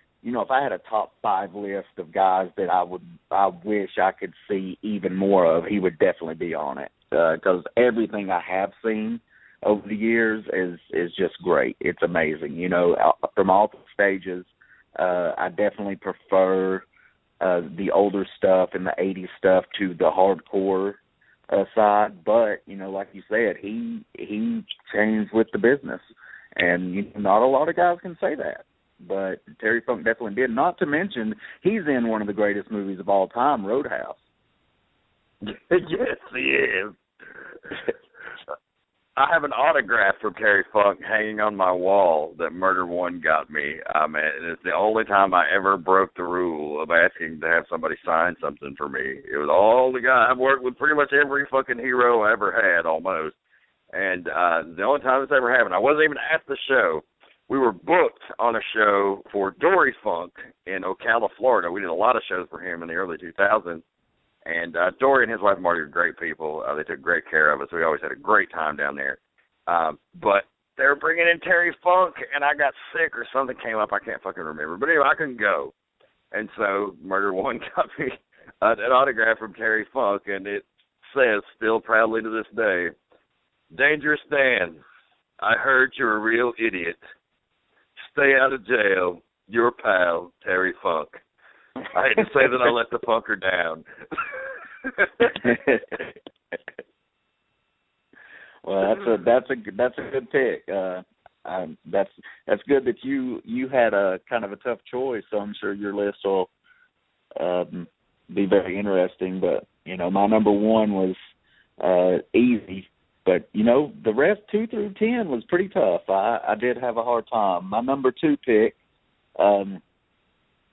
[SPEAKER 3] top 5 list of guys that I wish I could see even more of, he would definitely be on it. Because everything I have seen over the years is just great. It's amazing. From all the stages, I definitely prefer the older stuff and the 80s stuff to the hardcore side, but like you said, he changed with the business, and not a lot of guys can say that, but Terry Funk definitely did. Not to mention, he's in one of the greatest movies of all time, Roadhouse.
[SPEAKER 2] Yes, he is. I have an autograph from Terry Funk hanging on my wall that Murder One got me. And it's the only time I ever broke the rule of asking to have somebody sign something for me. It was all the guy. I've worked with pretty much every fucking hero I ever had, almost. And the only time this ever happened, I wasn't even at the show, we were booked on a show for Dory Funk in Ocala, Florida. We did a lot of shows for him in the early 2000s. And Dory and his wife Marty are great people. They took great care of us. We always had a great time down there. But they were bringing in Terry Funk, and I got sick or something came up. I can't fucking remember. But anyway, I couldn't go. And so Murder One got me an autograph from Terry Funk, and it says, still proudly to this day, "Dangerous Dan, I heard you're a real idiot. Stay out of jail. Your pal, Terry Funk." I hate to say that I let the punker down.
[SPEAKER 3] Well, that's a good pick. That's good that you had a kind of a tough choice. So I'm sure your list will be very interesting. But my number one was easy. But the rest 2 through 10 was pretty tough. I did have a hard time. My number 2 pick,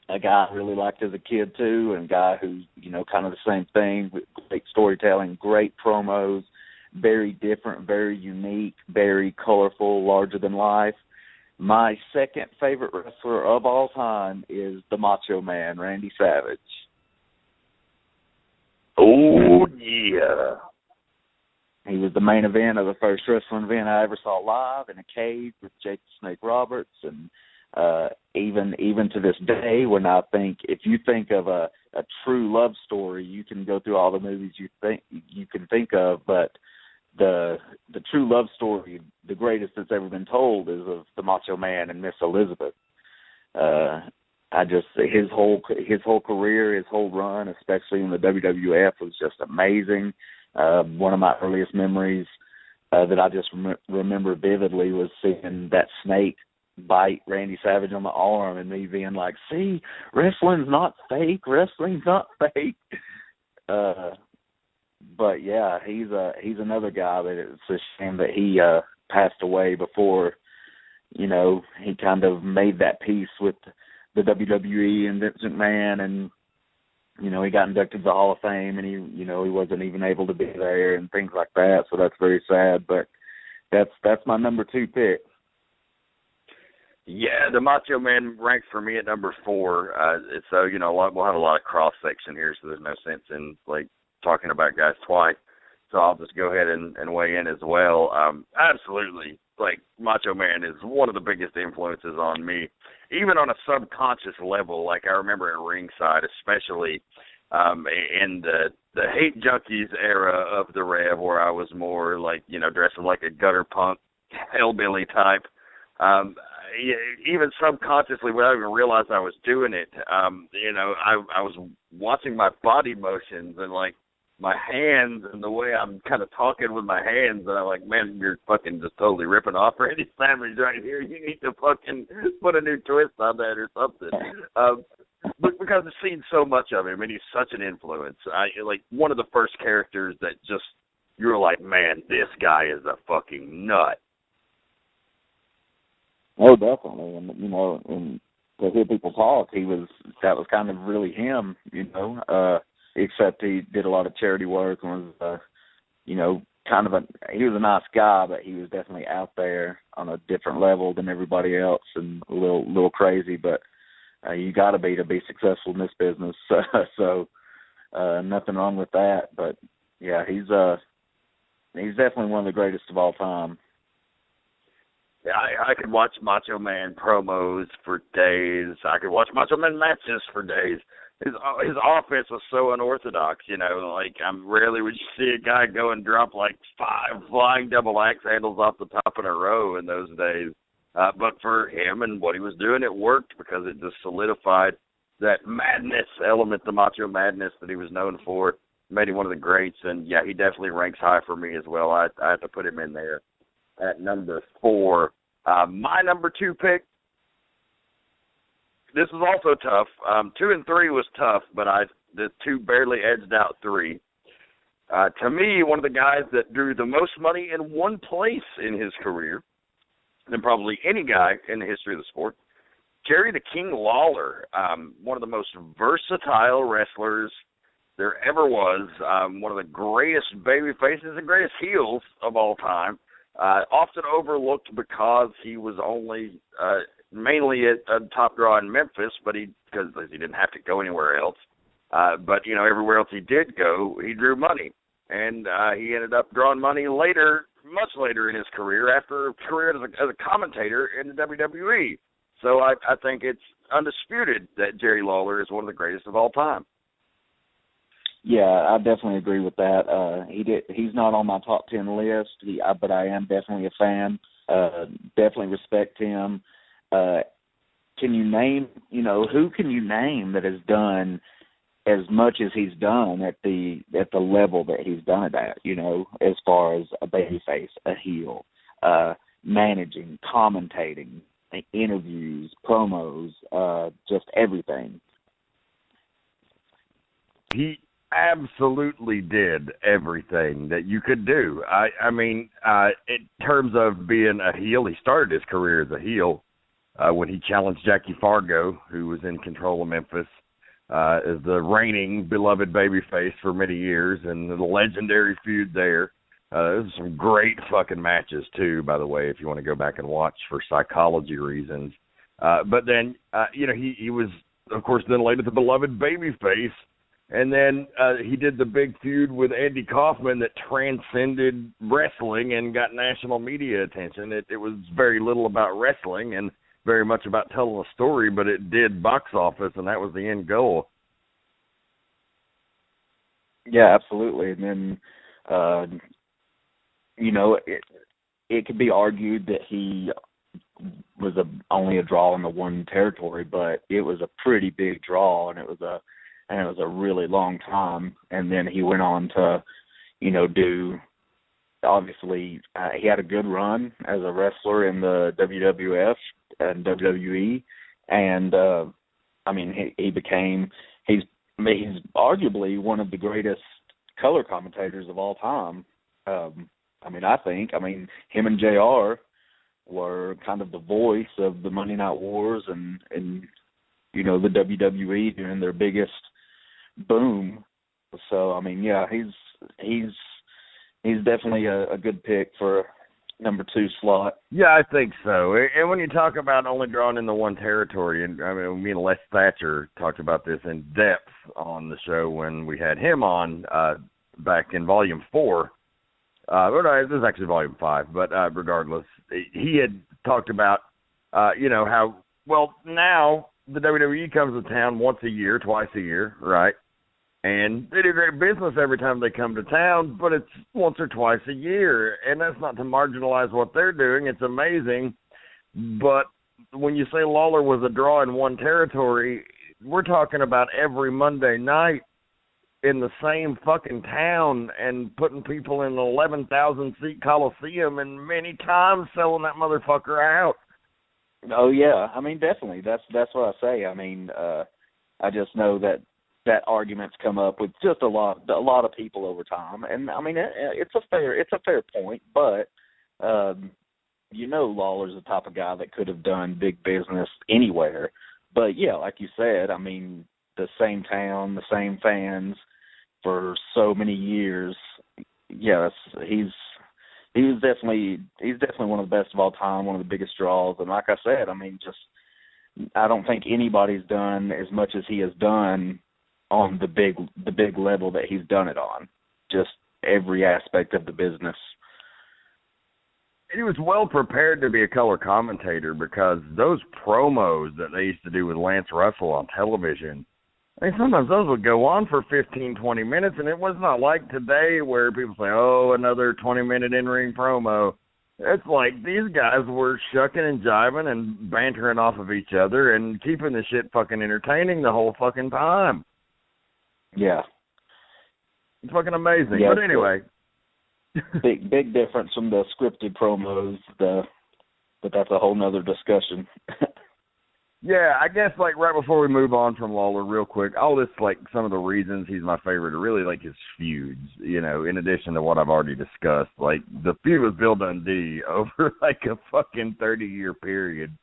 [SPEAKER 3] a guy I really liked as a kid too, and a guy who's kind of the same thing, with great storytelling, great promos, very different, very unique, very colorful, larger than life. My second favorite wrestler of all time is the Macho Man, Randy Savage.
[SPEAKER 2] Oh yeah.
[SPEAKER 3] He was the main event of the first wrestling event I ever saw live in a cage with Jake the Snake Roberts, and even to this day, when if you think of a true love story, you can go through all the movies you can think of, but the true love story, the greatest that's ever been told, is of the Macho Man and Miss Elizabeth. His whole career, his whole run, especially in the WWF, was just amazing. One of my earliest memories that I just remember vividly was seeing that snake bite Randy Savage on the arm, and me being like, "See, wrestling's not fake. Wrestling's not fake." But yeah, he's another guy that it's a shame that he passed away before, he kind of made that peace with the WWE and Vince McMahon, and he got inducted to the Hall of Fame, and he wasn't even able to be there and things like that. So that's very sad. But that's my number 2 pick.
[SPEAKER 2] Yeah, the Macho Man ranks for me at number 4. So we'll have a lot of cross section here, so there's no sense in talking about guys twice. So I'll just go ahead and weigh in as well. Absolutely, Macho Man is one of the biggest influences on me, even on a subconscious level. I remember at ringside, especially in the Hate Junkies era of the Rev, where I was more dressing like a gutter punk hellbilly type. Even subconsciously, without even realizing I was doing it, I was watching my body motions and my hands and the way I'm kind of talking with my hands, and I'm like, man, you're fucking just totally ripping off Randy Savage right here. You need to fucking put a new twist on that or something. But because I've seen so much of him, and he's such an influence. One of the first characters that just, you're like, man, this guy is a fucking nut.
[SPEAKER 3] Oh, definitely. And, and to hear people talk, that was kind of really him, except he did a lot of charity work and was, he was a nice guy, but he was definitely out there on a different level than everybody else, and a little crazy, but you got to be successful in this business. So nothing wrong with that. But yeah, he's definitely one of the greatest of all time.
[SPEAKER 2] Yeah, I could watch Macho Man promos for days. I could watch Macho Man matches for days. His offense was so unorthodox, rarely would you see a guy go and drop 5 flying double axe handles off the top in a row in those days. But for him and what he was doing, it worked because it just solidified that madness element, the Macho Madness that he was known for, made him one of the greats. And yeah, he definitely ranks high for me as well. I have to put him in there at number 4. My number 2 pick, this was also tough. 2 and 3 was tough, but the 2 barely edged out 3. To me, one of the guys that drew the most money in one place in his career than probably any guy in the history of the sport, Jerry the King Lawler, one of the most versatile wrestlers there ever was, one of the greatest baby faces and greatest heels of all time. often overlooked because he was only mainly a top draw in Memphis, but because he didn't have to go anywhere else. But everywhere else he did go, he drew money, and he ended up drawing money later, much later in his career, after a career as a commentator in the WWE. So I think it's undisputed that Jerry Lawler is one of the greatest of all time.
[SPEAKER 3] Yeah, I definitely agree with that. He's not on my top 10 list, but I am definitely a fan. Definitely respect him. Can you name, who can you name that has done as much as he's done at the level that he's done it at, as far as a babyface, a heel, managing, commentating, interviews, promos, just everything.
[SPEAKER 2] He absolutely did everything that you could do. I mean, in terms of being a heel, he started his career as a heel when he challenged Jackie Fargo, who was in control of Memphis, as the reigning beloved babyface for many years, and the legendary feud there. There's some great fucking matches too, by the way, if you want to go back and watch for psychology reasons. But then, he was, of course, then later the beloved babyface. And then he did the big feud with Andy Kaufman that transcended wrestling and got national media attention. It was very little about wrestling and very much about telling a story, but it did box office, and that was the end goal.
[SPEAKER 3] Yeah, absolutely. And then, it could be argued that he was only a draw in the one territory, but it was a pretty big draw, and it was a really long time. And then he went on to, do, obviously, he had a good run as a wrestler in the WWF and WWE. And, he's arguably one of the greatest color commentators of all time. Him and JR were kind of the voice of the Monday Night Wars and the WWE during their biggest boom. So he's definitely a good pick for number 2 slot.
[SPEAKER 2] Yeah, I think so. And when you talk about only drawing in the one territory, and me and Les Thatcher talked about this in depth on the show when we had him on back in Volume 4. This is actually Volume 5, but regardless, he had talked about how now the WWE comes to town once a year, twice a year, right? And they do great business every time they come to town, but it's once or twice a year. And that's not to marginalize what they're doing. It's amazing. But when you say Lawler was a draw in one territory, we're talking about every Monday night in the same fucking town and putting people in an 11,000-seat Coliseum and many times selling that motherfucker out.
[SPEAKER 3] Oh, yeah. Definitely. That's what I say. I just know that argument's come up with just a lot of people over time, and it's a fair point, but Lawler's the type of guy that could have done big business anywhere. But yeah, like you said, the same town, the same fans for so many years. Yes, he's definitely one of the best of all time, one of the biggest draws, and like I said, I don't think anybody's done as much as he has done on the big level that he's done it on, just every aspect of the business.
[SPEAKER 2] He was well prepared to be a color commentator because those promos that they used to do with Lance Russell on television, sometimes those would go on for 15, 20 minutes, and it was not like today where people say, another 20-minute in-ring promo. It's like these guys were shucking and jiving and bantering off of each other and keeping the shit fucking entertaining the whole fucking time.
[SPEAKER 3] Yeah.
[SPEAKER 2] It's fucking amazing.
[SPEAKER 3] Yeah,
[SPEAKER 2] but anyway.
[SPEAKER 3] big difference from the scripted promos, but that's a whole nother discussion.
[SPEAKER 2] Yeah, I guess right before we move on from Lawler real quick, I'll list some of the reasons he's my favorite, really his feuds, in addition to what I've already discussed. The feud with Bill Dundee over a fucking 30-year period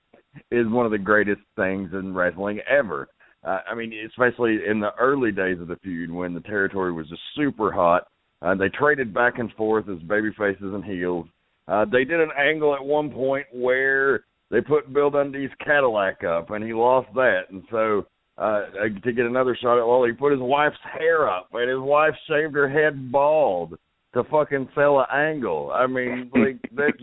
[SPEAKER 2] is one of the greatest things in wrestling ever. Especially in the early days of the feud when the territory was just super hot. They traded back and forth as baby faces and heels. They did an angle at one point where they put Bill Dundee's Cadillac up, and he lost that. And so to get another shot at Lawler, he put his wife's hair up, and his wife shaved her head bald to fucking sell an angle. I mean, like, that's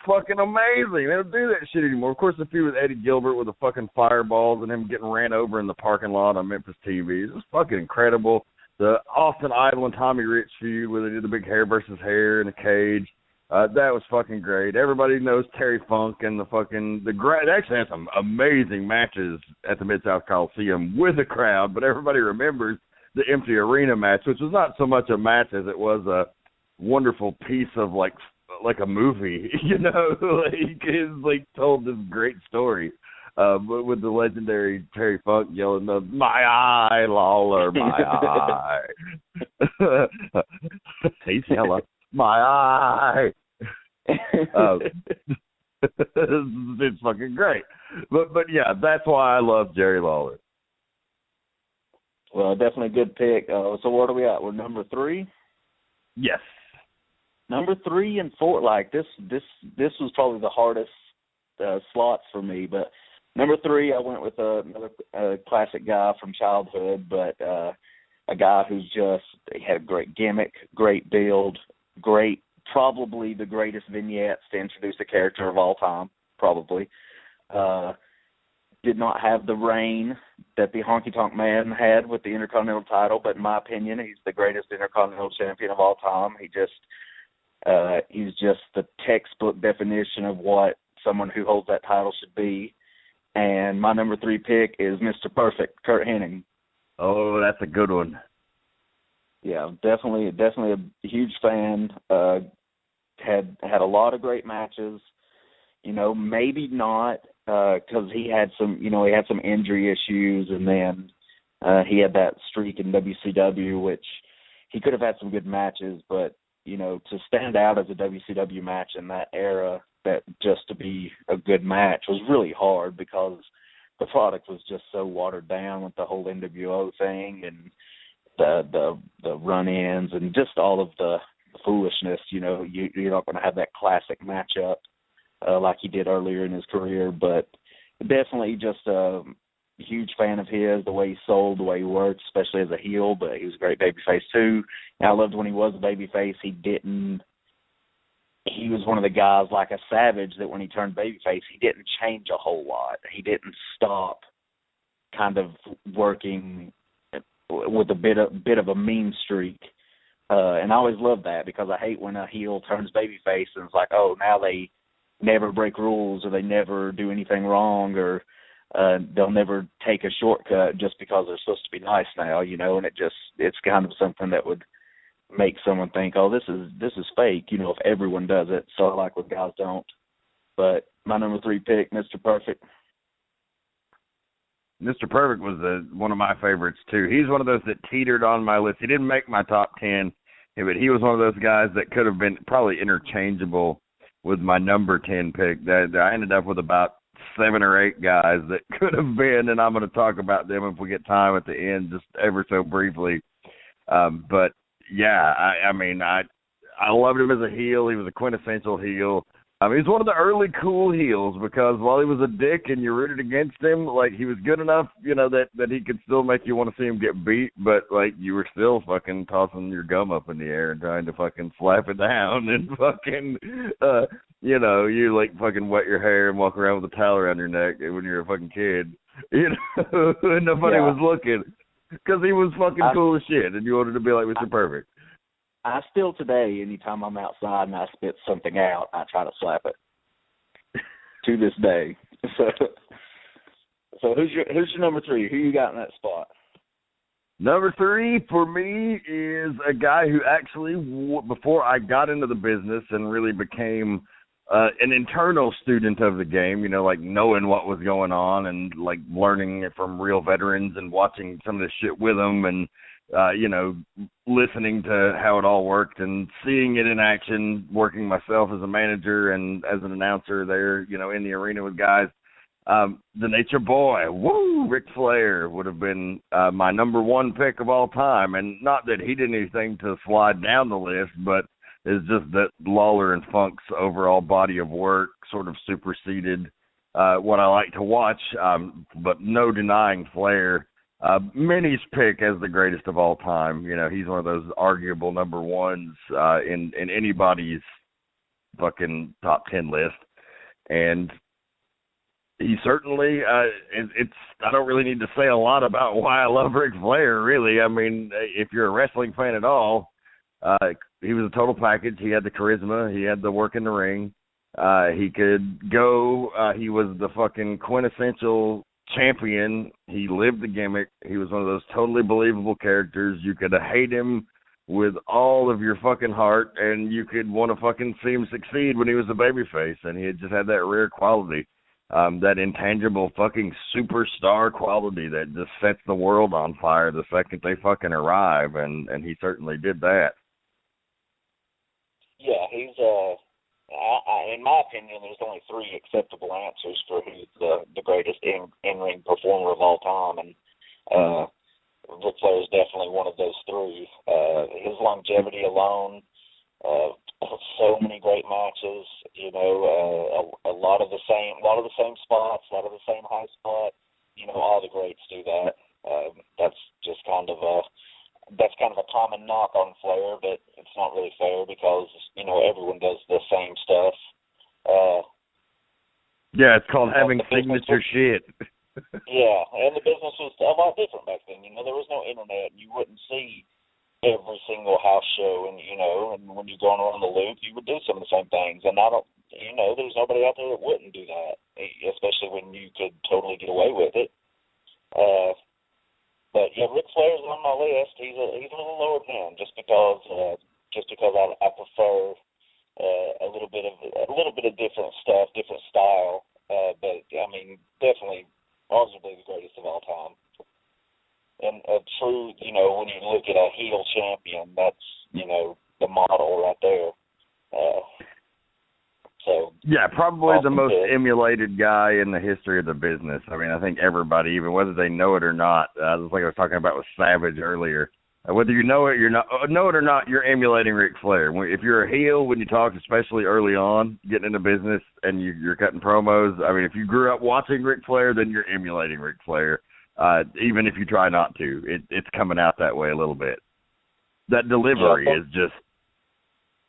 [SPEAKER 2] fucking amazing. They don't do that shit anymore. Of course, the feud with Eddie Gilbert with the fucking fireballs and him getting ran over in the parking lot on Memphis TV. It was fucking incredible. The Austin Idol and Tommy Rich feud where they did the big hair versus hair in a cage. That was fucking great. Everybody knows Terry Funk and they actually had some amazing matches at the Mid-South Coliseum with a crowd, but everybody remembers the empty arena match, which was not so much a match as it was a wonderful piece of like a movie, you know, like told this great story. But with the legendary Terry Funk yelling, "My eye, Lawler, my eye." He's yelling, "My eye." It's fucking great. But yeah, that's why I love Jerry Lawler.
[SPEAKER 3] Well, definitely a good pick. So what are we at? We're number 3?
[SPEAKER 2] Yes.
[SPEAKER 3] Number 3 and 4. Like this was probably the hardest slots for me. But number 3, I went with another classic guy from childhood, but a guy who's he had a great gimmick, great build, probably the greatest vignettes to introduce a character of all time, probably. Did not have the reign that the Honky Tonk Man had with the Intercontinental title, but in my opinion, he's the greatest Intercontinental champion of all time. He's just the textbook definition of what someone who holds that title should be. And my number 3 pick is Mr. Perfect, Kurt Hennig.
[SPEAKER 2] Oh, that's a good one.
[SPEAKER 3] Yeah, definitely a huge fan. Had a lot of great matches. You know, maybe not because he had some injury issues, and then he had that streak in WCW, which he could have had some good matches, but you know, to stand out as a WCW match in that era, that just to be a good match was really hard because the product was just so watered down with the whole NWO thing and the run-ins and just all of the foolishness. You know, you're not going to have that classic matchup like he did earlier in his career, but definitely just a huge fan of his, the way he sold, the way he worked, especially as a heel, but he was a great babyface too. And I loved when he was a babyface, he was one of the guys like a Savage that when he turned babyface, he didn't change a whole lot. He didn't stop kind of working with a bit of a mean streak. And I always love that because I hate when a heel turns babyface and it's like, oh, now they never break rules or they never do anything wrong or they'll never take a shortcut just because they're supposed to be nice now, you know, and it's kind of something that would make someone think, oh, this is fake, you know, if everyone does it. So I like when guys don't. But my number 3 pick, Mr. Perfect.
[SPEAKER 2] Mr. Perfect was one of my favorites too. He's one of those that teetered on my list. He didn't make my top 10, but he was one of those guys that could have been probably interchangeable with my number 10 pick. That I ended up with about 7 or 8 guys that could have been, and I'm going to talk about them if we get time at the end, just ever so briefly. But yeah, I mean, I loved him as a heel. He was a quintessential heel. He was one of the early cool heels because while he was a dick and you rooted against him, like he was good enough, you know, that he could still make you want to see him get beat, but like you were still fucking tossing your gum up in the air and trying to fucking slap it down and fucking, you know, you like fucking wet your hair and walk around with a towel around your neck when you're a fucking kid, you know, and nobody was looking because he was fucking cool as shit and you wanted to be like Mr. Perfect.
[SPEAKER 3] I still today, anytime I'm outside and I spit something out, I try to slap it. To this day. So who's your number 3? Who you got in that spot?
[SPEAKER 2] Number 3 for me is a guy who actually, before I got into the business and really became an internal student of the game, you know, like knowing what was going on and like learning it from real veterans and watching some of this shit with them and you know, listening to how it all worked and seeing it in action, working myself as a manager and as an announcer there, you know, in the arena with guys. The Nature Boy, Ric Flair would have been my number 1 pick of all time. And not that he did anything to slide down the list, but is just that Lawler and Funk's overall body of work sort of superseded what I like to watch, but no denying Flair. Many's pick as the greatest of all time. You know, he's one of those arguable number ones in anybody's fucking top 10 list. And he certainly, I don't really need to say a lot about why I love Ric Flair, really. I mean, if you're a wrestling fan at all, he was a total package. He had the charisma. He had the work in the ring. He could go. He was the fucking quintessential champion. He lived the gimmick. He was one of those totally believable characters. You could hate him with all of your fucking heart, and you could want to fucking see him succeed when he was a babyface, and he had just had that rare quality, that intangible fucking superstar quality that just sets the world on fire the second they fucking arrive, and he certainly did that.
[SPEAKER 3] Yeah, he's in my opinion, there's only three acceptable answers for who's the greatest in-ring performer of all time, and Ric Flair is definitely one of those three. His longevity alone, so many great matches, you know, a lot of the same spots, a lot of the same high spot. You know, all the greats do that. That's just kind of a common knock on Flair, but it's not really fair because, you know, everyone does the same stuff.
[SPEAKER 2] Yeah, it's called having signature shit.
[SPEAKER 3] Yeah, and the business was a lot different back then. You know, there was no internet, and you wouldn't see every single house show, and, you know, and when you're going around the loop, you would do some of the same things. And there's nobody out there that wouldn't do that, especially when you could totally get away with it. But yeah, Ric Flair's on my list. He's a little lower down just because I prefer a little bit of different stuff, different style. But I mean, definitely, arguably the greatest of all time. And a true, you know, when you look at a heel champion, that's, you know, the model right there. So
[SPEAKER 2] yeah, probably the most emulated guy in the history of the business. I mean, I think everybody, even whether they know it or not, just like I was talking about with Savage earlier, whether you know it, know it or not, you're emulating Ric Flair. If you're a heel, when you talk, especially early on, getting into business and you're cutting promos, I mean, if you grew up watching Ric Flair, then you're emulating Ric Flair. Even if you try not to, it's coming out that way a little bit. That delivery is just.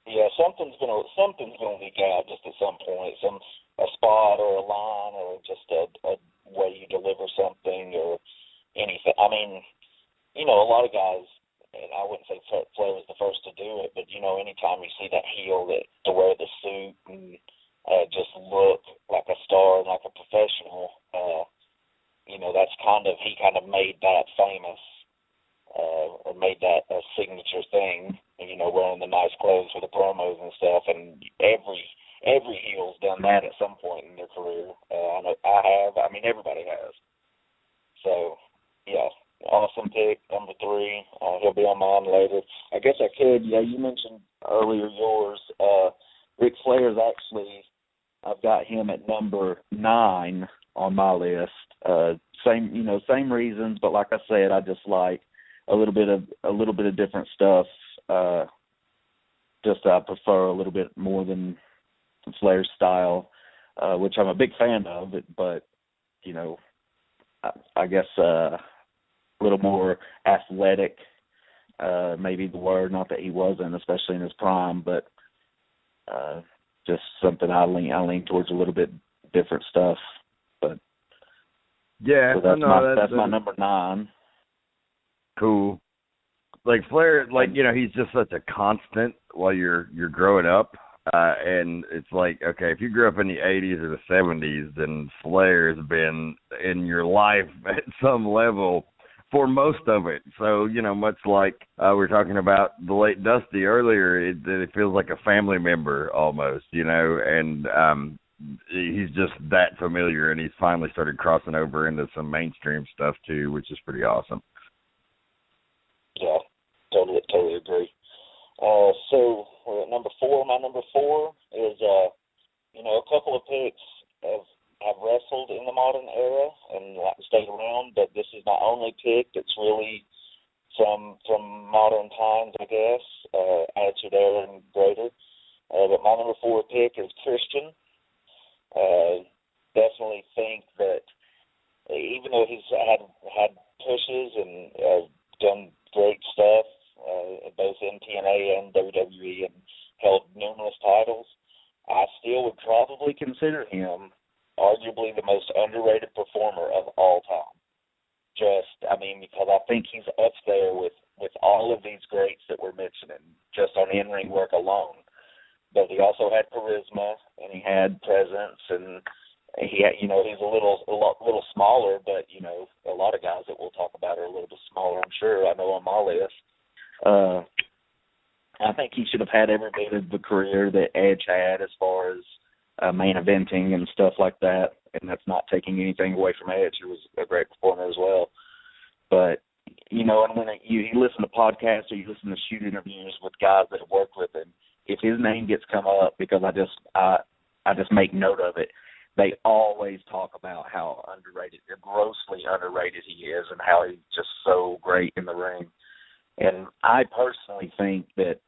[SPEAKER 3] Yeah, something's gonna leak out just at some point, a spot or a line or just a way you deliver something or anything. I mean, you know, a lot of guys, and I wouldn't say Flair was the first to do it, but you know, anytime you see that heel that to wear the suit and just look like a star and like a professional, you know, he kind of made that famous. Or made that a signature thing, you know, wearing the nice clothes for the promos and stuff. And every heel's done that at some point in their career. I know I have. I mean, everybody has. So, yeah, awesome pick, number 3. He'll be on mine later. I guess I could. Yeah, you mentioned earlier yours. Ric Flair's actually, I've got him at number 9 on my list. Same reasons, but like I said, I just like a little bit of different stuff. Just I prefer a little bit more than Flair's style, which I'm a big fan of it, but you know, I guess a little more athletic, maybe the word. Not that he wasn't, especially in his prime, but just something I lean towards a little bit different stuff. But
[SPEAKER 2] yeah,
[SPEAKER 3] so that's my number 9.
[SPEAKER 2] Cool. Like Flair, like, you know, he's just such a constant while you're growing up. And it's like, okay, if you grew up in the 80s or the 70s, then Flair's been in your life at some level for most of it. So, you know, much like we were talking about the late Dusty earlier, it feels like a family member almost, you know, and he's just that familiar, and he's finally started crossing over into some mainstream stuff too, which is pretty awesome.
[SPEAKER 3] Yeah, totally agree. So we're at number 4. My number 4 is, you know, a couple of picks have wrestled in the modern era and stayed around, but this is my only pick that's really from modern times, I guess. Attitude Era and greater. Definitely think that even though he's had pushes and done great stuff both in TNA and WWE and held numerous titles, I still would probably consider him arguably the most underrated performer of all time. Because I think he's up there with all of these greats that we're mentioning, just on in-ring work alone. But he also had charisma, and he had presence, and he had, he's a little smaller, but, a lot of guys that we'll talk about are a little bit smaller, I'm sure. I know on my list. I think he should have had every bit of the career that Edge had as far as main eventing and stuff like that, and that's not taking anything away from Edge, who was a great performer as well. But, and when you listen to podcasts or you listen to shoot interviews with guys that have worked with him, if his name gets come up, because I just make note of it, they always talk about how grossly underrated he is, and how he's just so great in the ring. And I personally think that,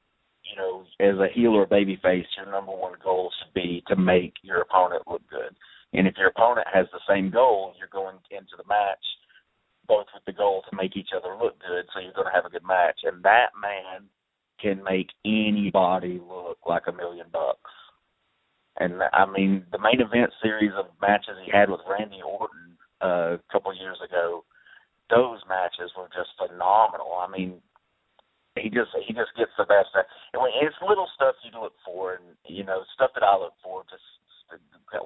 [SPEAKER 3] as a heel or babyface, your number one goal should be to make your opponent look good. And if your opponent has the same goal, you're going into the match both with the goal to make each other look good, so you're going to have a good match. And that man can make anybody look like $1 million. And, the main event series of matches he had with Randy Orton a couple of years ago, those matches were just phenomenal. He just gets the best. And it's little stuff you look for, and, stuff that I look for, just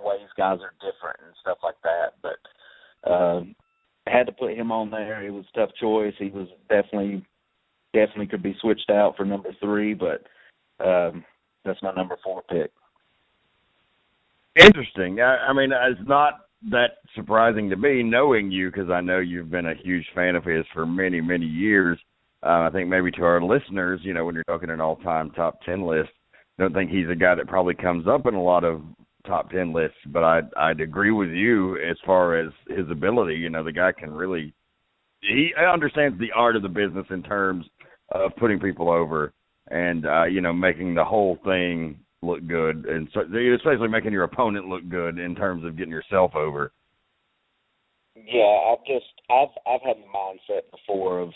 [SPEAKER 3] ways guys are different and stuff like that. But I had to put him on there. It was a tough choice. He was definitely could be switched out for number 3, but that's my number 4 pick.
[SPEAKER 2] Interesting. It's not that surprising to me, knowing you, because I know you've been a huge fan of his for many, many years. I think maybe to our listeners, when you're talking an all-time top 10 list, I don't think he's a guy that probably comes up in a lot of top 10 lists, but I'd agree with you as far as his ability. The guy can really – he understands the art of the business in terms of putting people over and, making the whole thing – look good, and so, especially making your opponent look good in terms of getting yourself over.
[SPEAKER 3] Yeah, I've had the mindset before of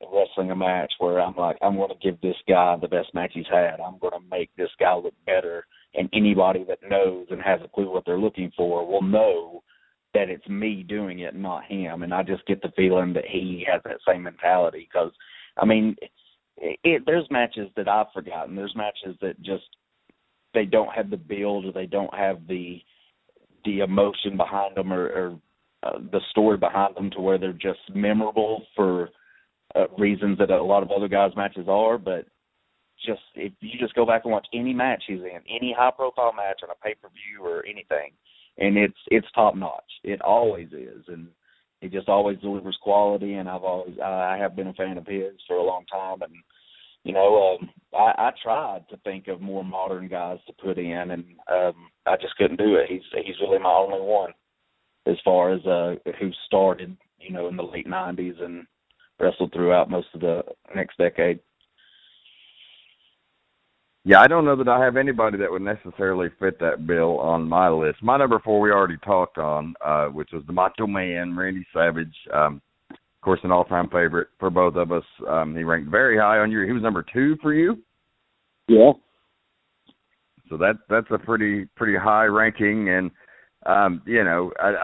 [SPEAKER 3] wrestling a match where I'm like, I'm going to give this guy the best match he's had. I'm going to make this guy look better, and anybody that knows and has a clue what they're looking for will know that it's me doing it, not him. And I just get the feeling that he has that same mentality because, there's matches that I've forgotten. There's matches that just they don't have the build, or they don't have the emotion behind them, or the story behind them to where they're just memorable for reasons that a lot of other guys' matches are. But just if you just go back and watch any match he's in, any high-profile match on a pay-per-view or anything, and it's top-notch. It always is, and he just always delivers quality. And I have been a fan of his for a long time, and I tried to think of more modern guys to put in, and I just couldn't do it. He's really my only one as far as who started, in the late 90s and wrestled throughout most of the next decade.
[SPEAKER 2] Yeah, I don't know that I have anybody that would necessarily fit that bill on my list. My number 4 we already talked on, which was the Macho Man, Randy Savage. Of course, an all-time favorite for both of us. He ranked very high on you. He was number 2 for you?
[SPEAKER 3] Yeah.
[SPEAKER 2] So that's a pretty high ranking. And, I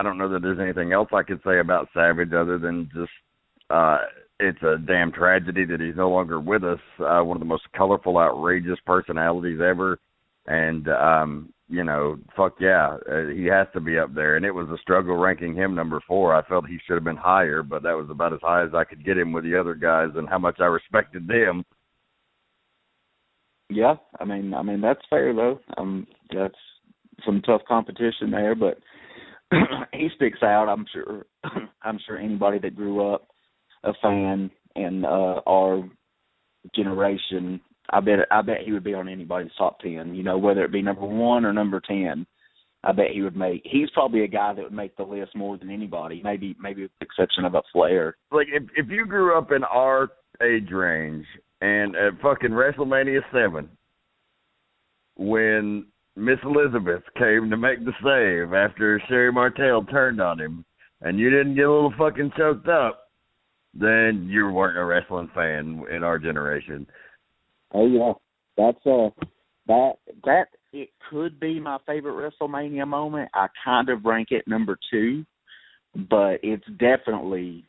[SPEAKER 2] don't know that there's anything else I could say about Savage other than just it's a damn tragedy that he's no longer with us. One of the most colorful, outrageous personalities ever. And, fuck yeah, he has to be up there. And it was a struggle ranking him number 4. I felt he should have been higher, but that was about as high as I could get him with the other guys and how much I respected them.
[SPEAKER 3] Yeah, that's fair though. That's some tough competition there, but he sticks out. I'm sure anybody that grew up a fan in our generation, I bet he would be on anybody's top 10, whether it be number 1 or number 10. I bet he would he's probably a guy that would make the list more than anybody, maybe with the exception of a Flair.
[SPEAKER 2] Like, if you grew up in our age range and at fucking WrestleMania 7, when Miss Elizabeth came to make the save after Sherry Martell turned on him, and you didn't get a little fucking choked up, then you weren't a wrestling fan in our generation.
[SPEAKER 3] Oh yeah, that's that it could be my favorite WrestleMania moment. I kind of rank it number 2, but it's definitely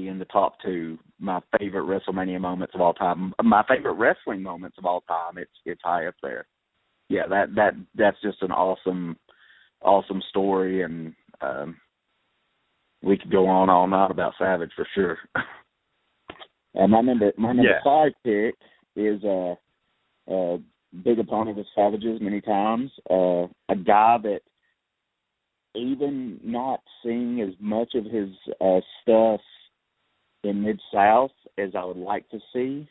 [SPEAKER 3] in the top 2. My favorite WrestleMania moments of all time. My favorite wrestling moments of all time. It's high up there. Yeah, that's just an awesome story, and we could go on all night about Savage for sure. And my number 5 pick is a big opponent of Savage's many times. A guy that, even not seeing as much of his stuff in Mid-South as I would like to see,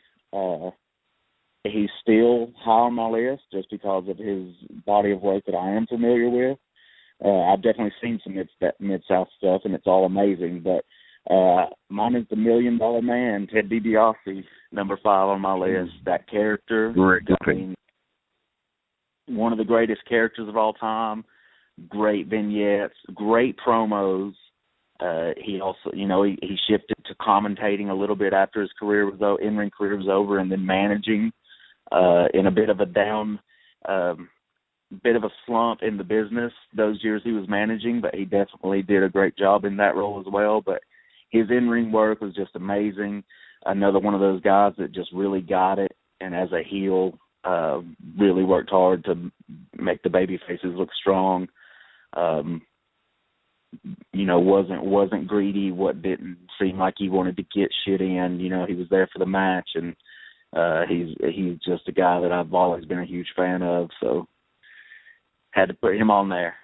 [SPEAKER 3] he's still high on my list just because of his body of work that I am familiar with. I've definitely seen some Mid-South stuff, and it's all amazing. But mine is the $1 Million Man, Ted DiBiase, number 5 on my list. That character, one of the greatest characters of all time. Great vignettes, great promos. He also, he shifted to commentating a little bit after his in-ring career was over, and then managing in a bit of a bit of a slump in the business those years he was managing, but he definitely did a great job in that role as well. But his in-ring work was just amazing. Another one of those guys that just really got it, and as a heel, really worked hard to make the baby faces look strong. Wasn't greedy. What didn't seem like he wanted to get shit in. He was there for the match, and he's just a guy that I've always been a huge fan of. So had to put him on there.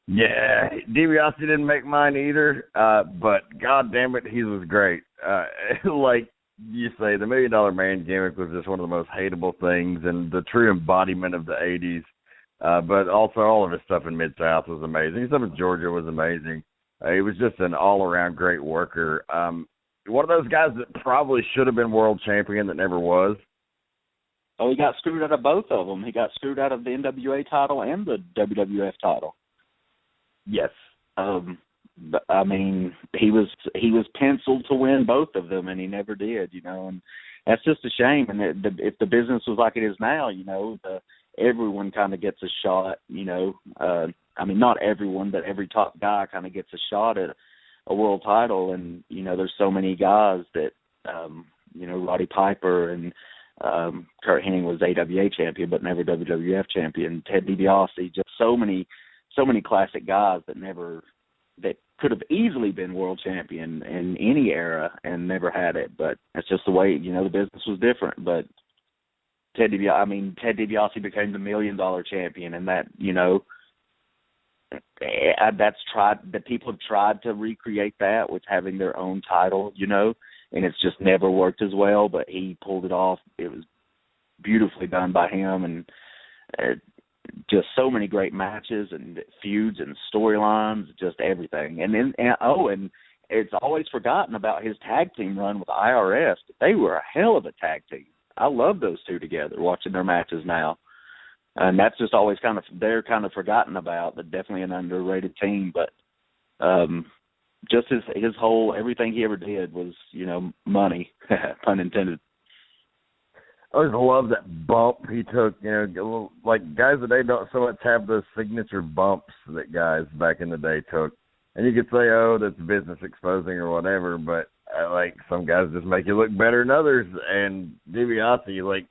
[SPEAKER 2] Yeah, DiBiase didn't make mine either, but god damn it, he was great. Like you say, the $1 Million Man gimmick was just one of the most hateable things, and the true embodiment of the 80s. But also all of his stuff in Mid-South was amazing. His stuff in Georgia was amazing. He was just an all-around great worker. One of those guys that probably should have been world champion that never was.
[SPEAKER 3] Oh, he got screwed out of both of them. He got screwed out of the NWA title and the WWF title.
[SPEAKER 2] Yes.
[SPEAKER 3] But, I mean, he was penciled to win both of them, and he never did, and that's just a shame. And if the business was like it is now, everyone kind of gets a shot, I mean, not everyone, but every top guy kind of gets a shot at a world title. And, there's so many guys that, Roddy Piper and Kurt Hennig was AWA champion, but never WWF champion. Ted DiBiase, just so many classic guys that could have easily been world champion in any era and never had it. But that's just the way, the business was different. But Ted DiBiase became the $1 Million champion, and that, that people have tried to recreate that with having their own title, and it's just never worked as well, but he pulled it off. It was beautifully done by him, and just so many great matches and feuds and storylines, just everything. And it's always forgotten about his tag team run with IRS. They were a hell of a tag team. I love those two together, watching their matches now. And that's just always they're kind of forgotten about, but definitely an underrated team. But just his whole, everything he ever did was, money, pun intended.
[SPEAKER 2] I just love that bump he took. Like guys today don't so much have those signature bumps that guys back in the day took. And you could say, oh, that's business exposing or whatever, but like some guys just make you look better than others. And DiBiase, like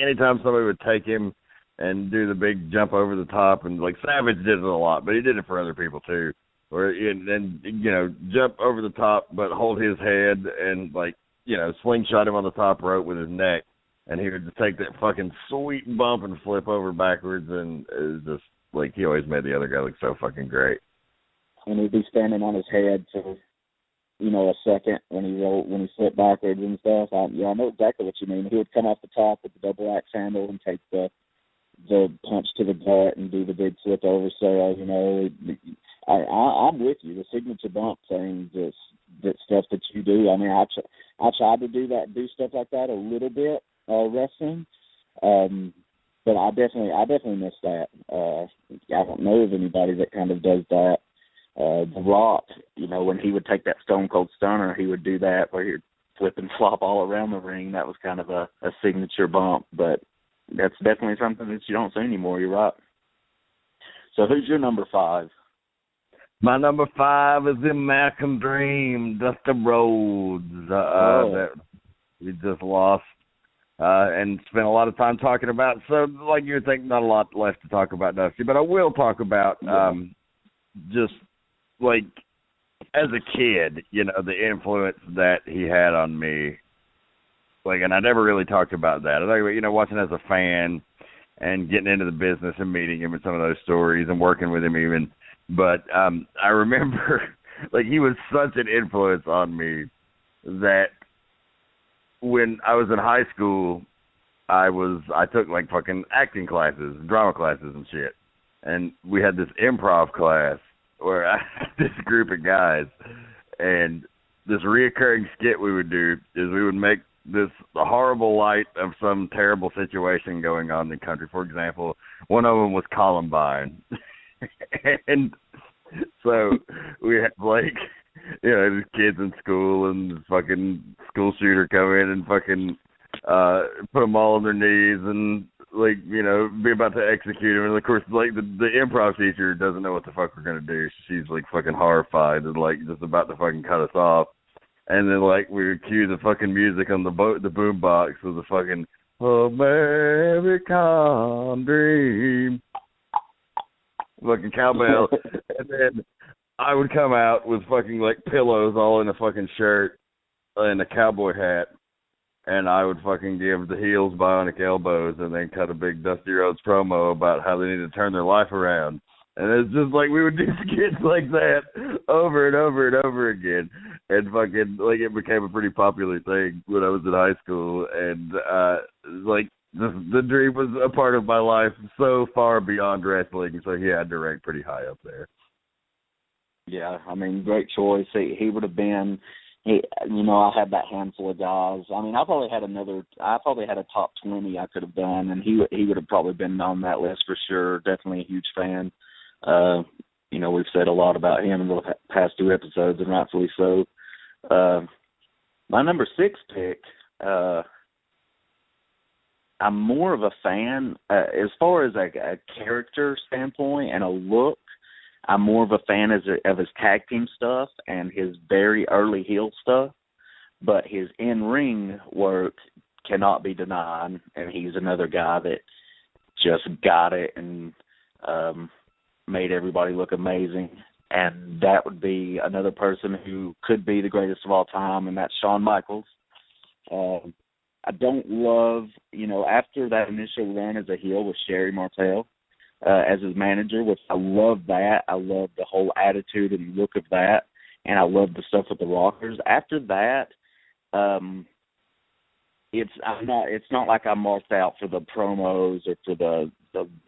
[SPEAKER 2] anytime somebody would take him and do the big jump over the top, and like Savage did it a lot, but he did it for other people too. Jump over the top, but hold his head and slingshot him on the top rope with his neck, and he would just take that fucking sweet bump and flip over backwards, and it was just like he always made the other guy look so fucking great.
[SPEAKER 3] And he'd be standing on his head for a second when he flipped backwards and stuff. I know exactly what you mean. He would come off the top with the double axe handle and take the punch to the gut and do the big flip over. So I'm with you. The signature bump thing, that stuff that you do. I mean, I tried to do stuff like that a little bit wrestling, but I definitely miss that. I don't know of anybody that kind of does that. The Rock, when he would take that Stone Cold Stunner, he would do that where he'd flip and flop all around the ring. That was kind of a signature bump, but that's definitely something that you don't see anymore. You're right. So who's your number 5?
[SPEAKER 13] My number 5 is in Malcolm Dream, Dusty Rhodes. That we just lost and spent a lot of time talking about. So, like you think, not a lot left to talk about Dusty, but I will talk about just like as a kid, the influence that he had on me. Like, and I never really talked about that. I think about, watching as a fan and getting into the business and meeting him and some of those stories and working with him even. But I remember, like, he was such an influence on me that when I was in high school, I took, like, fucking acting classes, drama classes and shit. And we had this improv class where I had this group of guys, and this reoccurring skit we would do is we would make the horrible light of some terrible situation going on in the country. For example, one of them was Columbine. And so we had, like, these kids in school, and this fucking school shooter come in and fucking put them all on their knees and, like, be about to execute him. And, of course, like, the improv teacher doesn't know what the fuck we're going to do. She's, like, fucking horrified and, like, just about to fucking cut us off. And then, like, we would cue the fucking music on the boom box with the fucking American Dream. Fucking cowbell. And then I would come out with fucking, like, pillows all in a fucking shirt and a cowboy hat. And I would fucking give the heels bionic elbows and then cut a big Dusty Rhodes promo about how they need to turn their life around. And it's just like we would do skits like that over and over and over again. And fucking, like, it became a pretty popular thing when I was in high school. And, like, the Dream was a part of my life so far beyond wrestling, so he had to rank pretty high up there.
[SPEAKER 3] Yeah, I mean, great choice. He would have been... I had that handful of guys. I mean, I probably had a top 20 I could have done, and he would have probably been on that list for sure. Definitely a huge fan. We've said a lot about him in the past 2 episodes, and rightfully so. My number 6 pick, I'm more of a fan, as far as a character standpoint and a look, I'm more of a fan of his tag team stuff and his very early heel stuff, but his in-ring work cannot be denied, and he's another guy that just got it and made everybody look amazing. And that would be another person who could be the greatest of all time, and that's Shawn Michaels. I don't love, after that initial run as a heel with Sherry Martel, as his manager, which I love that. I love the whole attitude and look of that, and I love the stuff with the Rockers. After that, it's not like I'm marked out for the promos or for the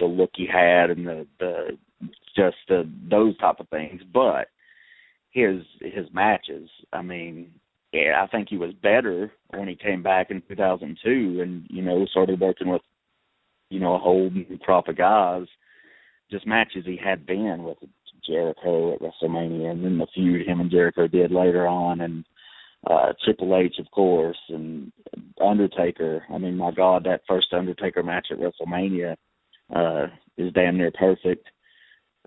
[SPEAKER 3] look he had and those type of things, but his matches. I mean, yeah, I think he was better when he came back in 2002 and started working with a whole new crop of guys. Just matches he had been with Jericho at WrestleMania, and then the feud him and Jericho did later on, and Triple H, of course, and Undertaker. I mean, my God, that first Undertaker match at WrestleMania is damn near perfect.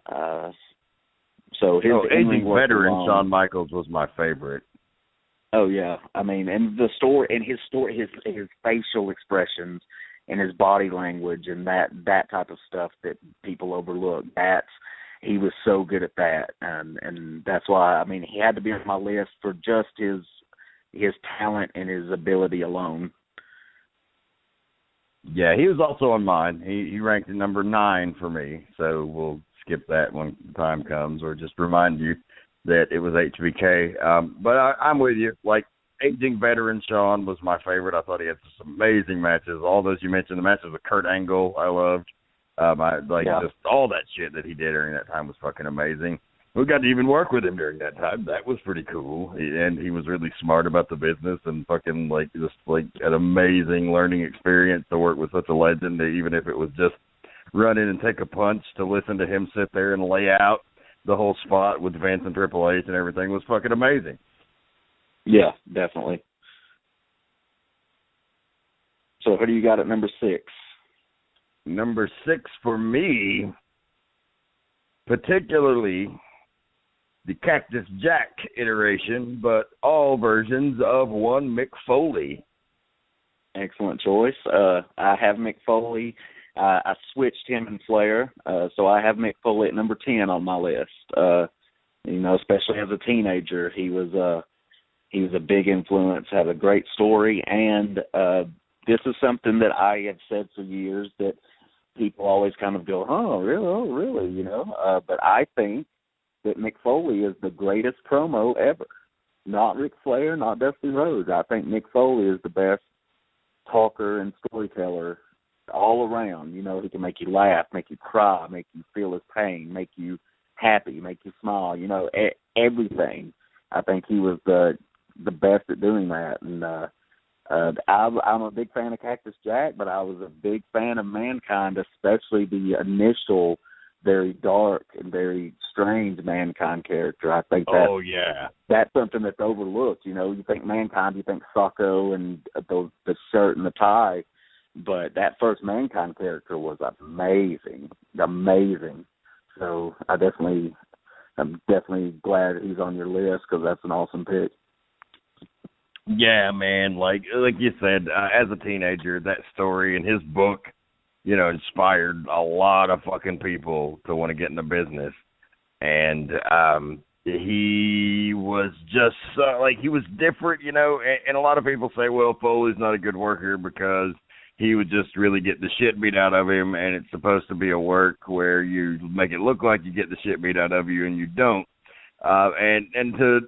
[SPEAKER 3] So his
[SPEAKER 13] aging veteran Shawn Michaels was my favorite.
[SPEAKER 3] Oh yeah, I mean, and his facial expressions and his body language and that type of stuff that people overlook. He was so good at that, and that's why, I mean, he had to be on my list for just his talent and his ability alone.
[SPEAKER 13] Yeah, he was also on mine. He ranked at number 9 for me, so we'll skip that when the time comes, or just remind you that it was HBK. But I'm with you. Like, aging veteran Shawn was my favorite. I thought he had some amazing matches. All those you mentioned, the matches with Kurt Angle, I loved. Just all that shit that he did during that time was fucking amazing. we got to even work with him during that time. That was pretty cool. And he was really smart about the business and fucking just an amazing learning experience to work with such a legend, even if it was just run in and take a punch. To listen to him sit there and lay out the whole spot with Vince and Triple H and everything was fucking amazing.
[SPEAKER 3] Yeah, definitely. So who do you got at number 6?
[SPEAKER 13] Number 6 for me, particularly the Cactus Jack iteration, but all versions of one Mick Foley.
[SPEAKER 3] Excellent choice. I have Mick Foley. I switched him and Flair, so I have Mick Foley at number 10 on my list. Especially as a teenager, he was a big influence, had a great story, and this is something that I have said for years that people always kind of go, oh, really, but I think that Mick Foley is the greatest promo ever. Not Ric Flair, not Dusty Rhodes. I think Mick Foley is the best talker and storyteller all around. He can make you laugh, make you cry, make you feel his pain, make you happy, make you smile, everything. I think he was the best at doing that. And I'm a big fan of Cactus Jack, but I was a big fan of Mankind, especially the initial very dark and very strange Mankind character. I think that's something that's overlooked. You think Mankind, you think Socko and the shirt and the tie, but that first Mankind character was amazing. So I'm definitely glad he's on your list because that's an awesome pick.
[SPEAKER 13] Yeah, man. Like you said, as a teenager, that story and his book, inspired a lot of fucking people to want to get in the business. And he was just he was different, and a lot of people say, well, Foley's not a good worker because he would just really get the shit beat out of him, and it's supposed to be a work where you make it look like you get the shit beat out of you and you don't. And to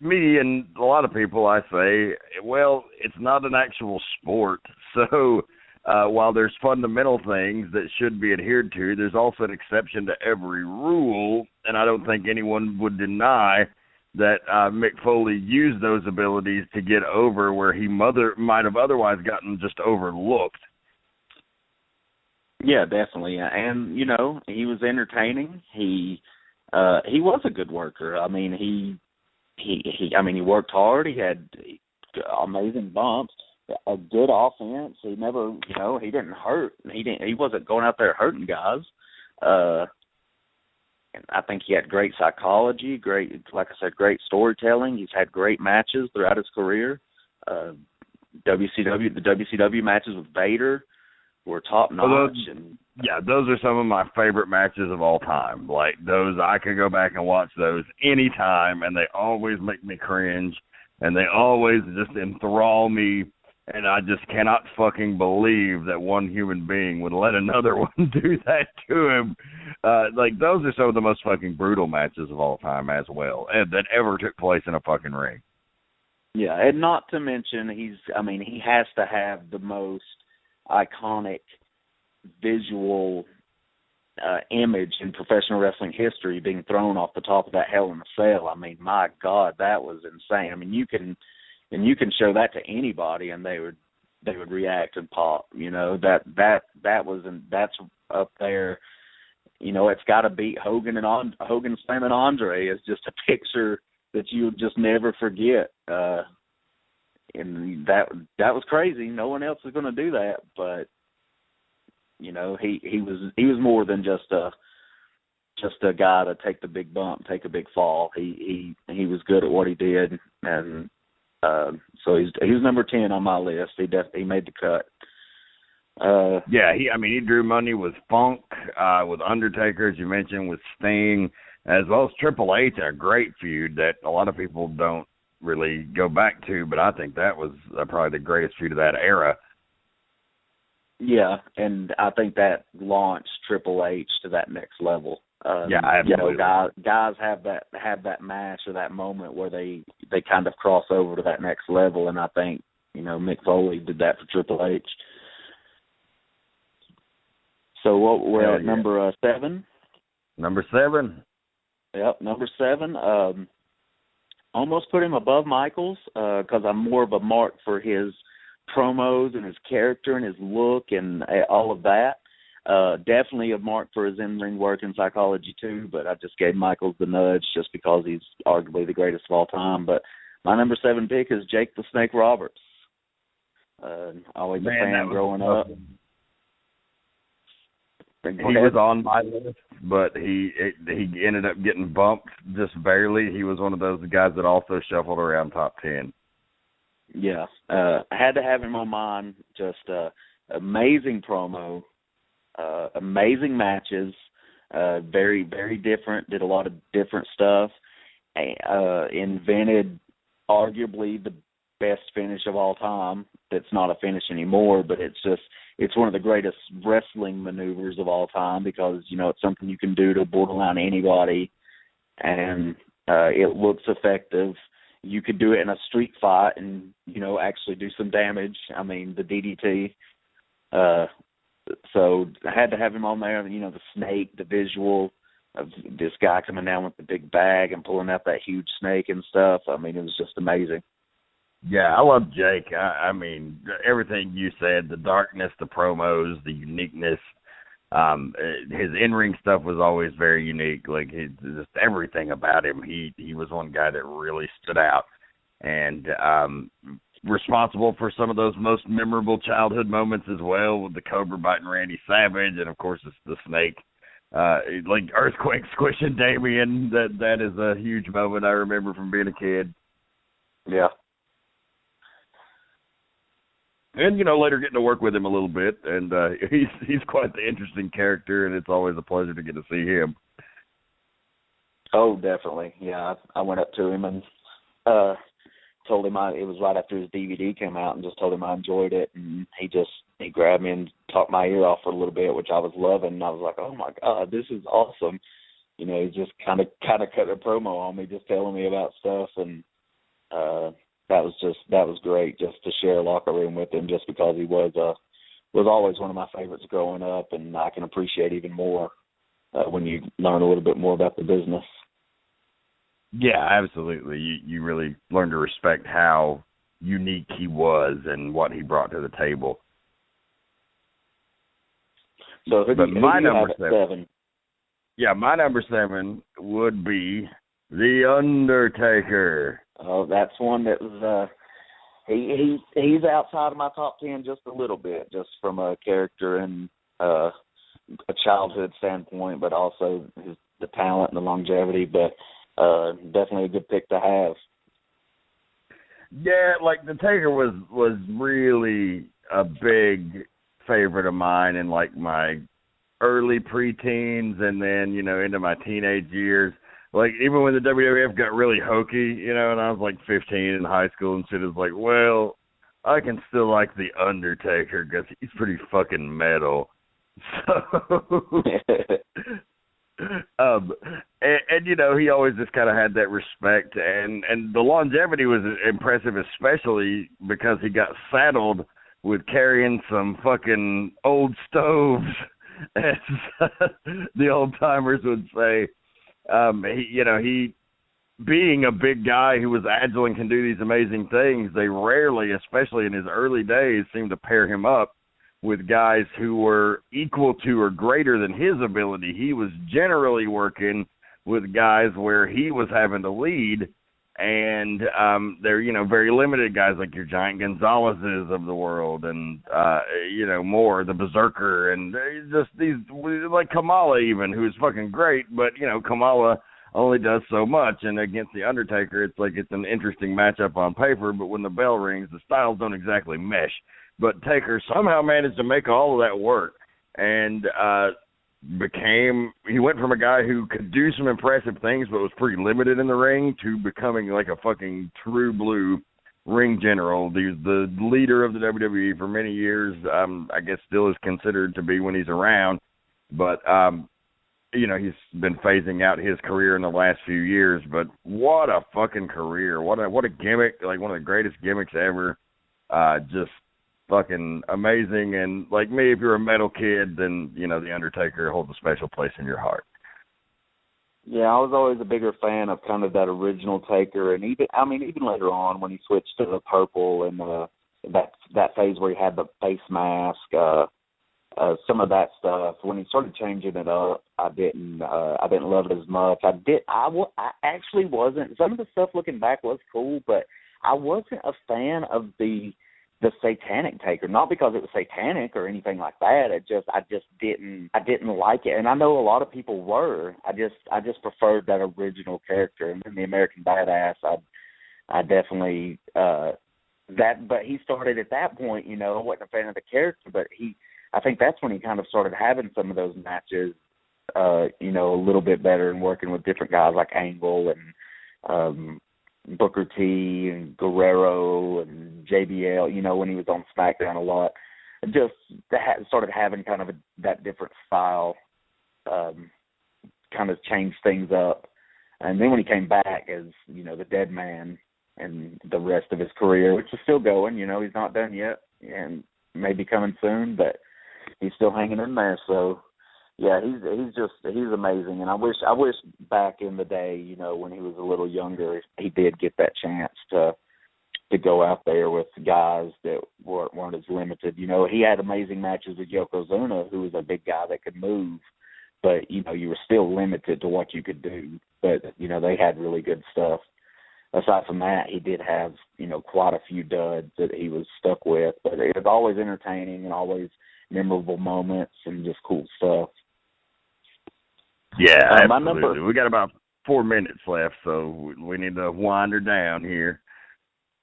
[SPEAKER 13] me and a lot of people, I say, well, it's not an actual sport. So while there's fundamental things that should be adhered to, there's also an exception to every rule. And I don't think anyone would deny that Mick Foley used those abilities to get over where he might have otherwise gotten just overlooked.
[SPEAKER 3] Yeah, definitely. And, he was entertaining. He was a good worker. I mean, he worked hard. He had amazing bumps, a good offense. He never, he didn't hurt. He wasn't going out there hurting guys. And I think he had great psychology, like I said, great storytelling. He's had great matches throughout his career. The WCW matches with Vader were top notch.
[SPEAKER 13] Those are some of my favorite matches of all time. Like those, I could go back and watch those anytime, and they always make me cringe, and they always just enthrall me. And I just cannot fucking believe that one human being would let another one do that to him. Those are some of the most fucking brutal matches of all time as well, and that ever took place in a fucking ring.
[SPEAKER 3] Yeah, and not to mention, he has to have the most iconic visual image in professional wrestling history, being thrown off the top of that Hell in a Cell. I mean, my God, that was insane. I mean, you can show that to anybody and they would react and pop. That's up there. It's got to beat Hogan Hogan slamming Andre is just a picture that you just never forget. And that was crazy. No one else is going to do that, but he was more than just a guy to take the big bump, take a big fall. He was good at what he did, and so he was number 10 on my list. He made the cut.
[SPEAKER 13] He drew money with Funk, with Undertaker, as you mentioned, with Sting, as well as Triple H, a great feud that a lot of people don't really go back to, but I think that was probably the greatest feud of that era.
[SPEAKER 3] Yeah, and I think that launched Triple H to that next level.
[SPEAKER 13] Absolutely.
[SPEAKER 3] Guys have that match or that moment where they kind of cross over to that next level, and I think Mick Foley did that for Triple H. So we're at number 7.
[SPEAKER 13] Number 7.
[SPEAKER 3] Yep, number 7. Almost put him above Michaels because I'm more of a mark for his promos and his character and his look and all of that. Definitely a mark for his in-ring work and psychology too, but I just gave Michaels the nudge just because he's arguably the greatest of all time. But my number 7 pick is Jake the Snake Roberts. Always a fan growing up.
[SPEAKER 13] He was on my list, but he ended up getting bumped just barely. He was one of those guys that also shuffled around top 10.
[SPEAKER 3] Yeah, I had to have him on mine. Just amazing promo, amazing matches, very, very different, did a lot of different stuff, invented arguably the best finish of all time. That's not a finish anymore, but it's one of the greatest wrestling maneuvers of all time because, it's something you can do to borderline anybody, and it looks effective. You could do it in a street fight and, actually do some damage. I mean, the DDT. So I had to have him on there. The snake, the visual of this guy coming down with the big bag and pulling out that huge snake and stuff. I mean, it was just amazing.
[SPEAKER 13] Yeah, I love Jake. I mean, everything you said, the darkness, the promos, the uniqueness, his in-ring stuff was always very unique. Like, just everything about him, he was one guy that really stood out. And responsible for some of those most memorable childhood moments as well, with the Cobra biting Randy Savage, and of course it's the snake, like earthquake squishing Damien. That is a huge moment I remember from being a kid.
[SPEAKER 3] Yeah.
[SPEAKER 13] And later getting to work with him a little bit, and he's quite the interesting character, and it's always a pleasure to get to see him.
[SPEAKER 3] Oh, definitely. Yeah, I went up to him and told him it was right after his DVD came out, and just told him I enjoyed it, and he grabbed me and talked my ear off for a little bit, which I was loving, and I was like, oh my God, this is awesome. He just kind of cut a promo on me, just telling me about stuff, and that was great just to share a locker room with him, just because he was always one of my favorites growing up, and I can appreciate even more when you learn a little bit more about the business.
[SPEAKER 13] Yeah, absolutely. You really learn to respect how unique he was and what he brought to the table.
[SPEAKER 3] So
[SPEAKER 13] my number 7. Yeah, my number 7 would be The Undertaker.
[SPEAKER 3] Oh, that's one that was he's outside of my top 10 just a little bit, just from a character and a childhood standpoint, but also the talent and the longevity. But definitely a good pick to have.
[SPEAKER 13] Yeah, like the Taker was really a big favorite of mine in like my early preteens and then, into my teenage years. Like, even when the WWF got really hokey, and I was like 15 in high school and shit, it's like, well, I can still like The Undertaker because he's pretty fucking metal. So, and he always just kind of had that respect, and the longevity was impressive, especially because he got saddled with carrying some fucking old stoves, as the old timers would say. He being a big guy who was agile and can do these amazing things, they rarely, especially in his early days, seemed to pair him up with guys who were equal to or greater than his ability. He was generally working with guys where he was having to lead, and they're, very limited guys like your Giant Gonzalez's of the world and, more, the Berserker, and just these, like Kamala even, who's fucking great, but, Kamala only does so much, and against The Undertaker, it's like it's an interesting matchup on paper, but when the bell rings, the styles don't exactly mesh. But Taker somehow managed to make all of that work, and he went from a guy who could do some impressive things but was pretty limited in the ring to becoming like a fucking true blue ring general. He was the leader of the WWE for many years. I guess still is considered to be when he's around, but he's been phasing out his career in the last few years. But what a fucking career! What a gimmick! Like one of the greatest gimmicks ever. Just fucking amazing. And like me, if you're a metal kid, then The Undertaker holds a special place in your heart.
[SPEAKER 3] Yeah, I was always a bigger fan of kind of that original Taker, and even later on when he switched to the purple and that phase where he had the face mask, some of that stuff. When he started changing it up, I didn't love it as much. I actually wasn't. Some of the stuff looking back was cool, but I wasn't a fan of the satanic Taker, not because it was satanic or anything like that. I just didn't like it, and I know a lot of people were. I just preferred that original character, and then the American Badass. I definitely that, but he started at that point. I wasn't a fan of the character, but I think that's when he kind of started having some of those matches, a little bit better and working with different guys like Angle and Booker T and Guerrero and JBL, when he was on SmackDown a lot. Just started having kind of that different style, kind of changed things up. And then when he came back as, the Dead Man and the rest of his career, which is still going, he's not done yet and maybe coming soon, but he's still hanging in there. So, yeah, he's amazing, and I wish back in the day, when he was a little younger, he did get that chance to go out there with guys that weren't as limited. He had amazing matches with Yokozuna, who was a big guy that could move, but you were still limited to what you could do. But they had really good stuff. Aside from that, he did have quite a few duds that he was stuck with, but it was always entertaining and always memorable moments and just cool stuff.
[SPEAKER 13] Yeah,
[SPEAKER 3] my
[SPEAKER 13] absolutely.
[SPEAKER 3] number,
[SPEAKER 13] We got about 4 minutes left, so we need to wind her down here.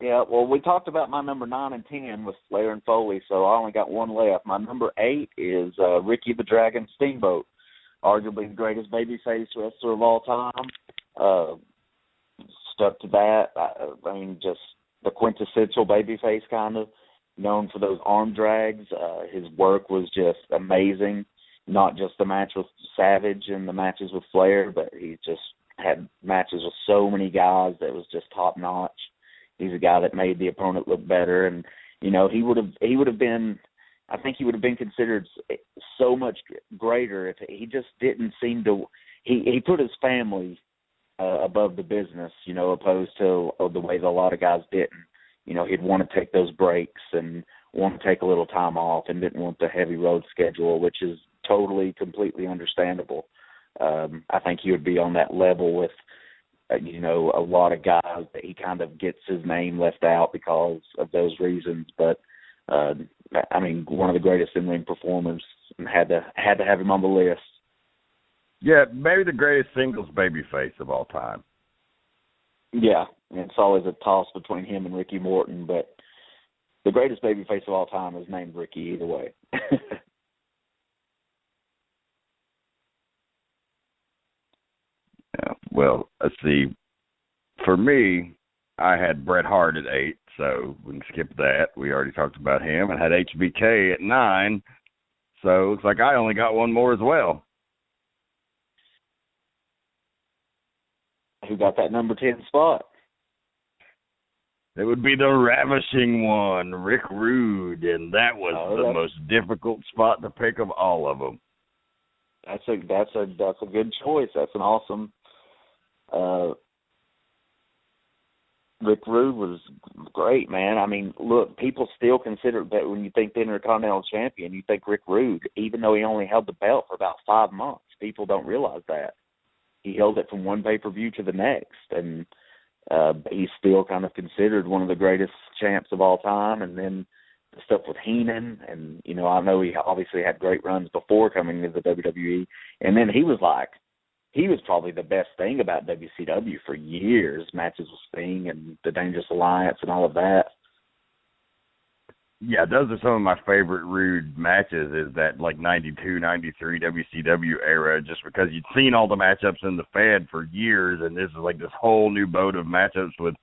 [SPEAKER 3] Yeah, well, we talked about my number 9 and 10 with Flair and Foley, so I only got one left. My number 8 is Ricky the Dragon Steamboat, arguably the greatest babyface wrestler of all time. Stuck to that. I mean, just the quintessential babyface, kind of known for those arm drags. His work was just amazing. Not just the match with Savage and the matches with Flair, but he just had matches with so many guys that was just top notch. He's a guy that made the opponent look better, and he would have been. I think he would have been considered so much greater if he just didn't seem to. He put his family above the business, opposed to the way that a lot of guys didn't. He'd want to take those breaks and want to take a little time off and didn't want the heavy road schedule, which is totally, completely understandable. I think he would be on that level with, a lot of guys that he kind of gets his name left out because of those reasons. But, one of the greatest in-ring performers, and had to have him on the list.
[SPEAKER 13] Yeah, maybe the greatest singles babyface of all time.
[SPEAKER 3] Yeah, and it's always a toss between him and Ricky Morton, but the greatest babyface of all time is named Ricky either way.
[SPEAKER 13] Yeah, well, let's see. For me, I had Bret Hart at 8, so we can skip that. We already talked about him. I had HBK at 9, so it looks like I only got one more as well.
[SPEAKER 3] Who got that number 10 spot?
[SPEAKER 13] It would be the ravishing one, Rick Rude, and that was the most difficult spot to pick of all of them.
[SPEAKER 3] That's a good choice. That's an awesome. Rick Rude was great, man. I mean, look, people still consider that when you think the Intercontinental Champion, you think Rick Rude, even though he only held the belt for about 5 months. People don't realize that. He held it from one pay-per-view to the next, and he's still kind of considered one of the greatest champs of all time. And then the stuff with Heenan, and, I know he obviously had great runs before coming into the WWE, and then he was probably the best thing about WCW for years, matches with Sting and the Dangerous Alliance and all of that.
[SPEAKER 13] Yeah, those are some of my favorite Rude matches, is that 92, 93 WCW era, just because you'd seen all the matchups in the Fed for years, and this is this whole new boat of matchups with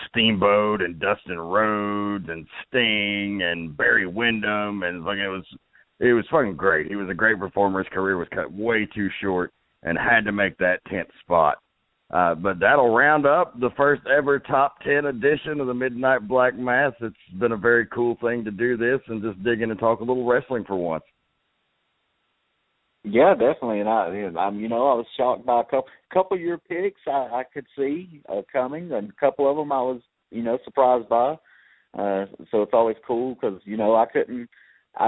[SPEAKER 13] Steamboat and Dustin Rhodes and Sting and Barry Windham, and it was fucking great. He was a great performer. His career was cut way too short and had to make that 10th spot. But that'll round up the first ever Top 10 edition of the Midnight Black Mass. It's been a very cool thing to do this and just dig in and talk a little wrestling for once.
[SPEAKER 3] Yeah, definitely. And I was shocked by a couple of your picks. I could see coming, and a couple of them I was, surprised by. So it's always cool because I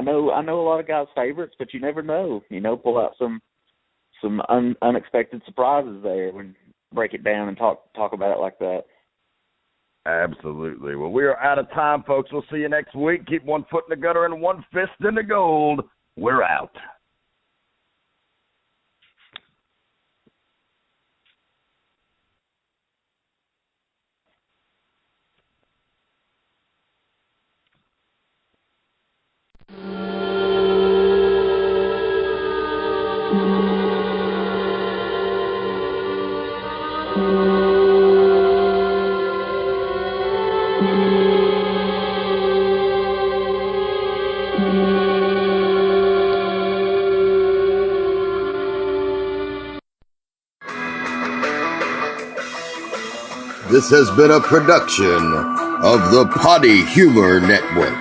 [SPEAKER 3] know a lot of guys' favorites, but you never know. Pull out some unexpected surprises there when break it down and talk about it like that.
[SPEAKER 13] Absolutely. Well, we are out of time, folks. We'll see you next week. Keep one foot in the gutter and one fist in the gold. We're out.
[SPEAKER 12] This has been a production of the Potty Humor Network.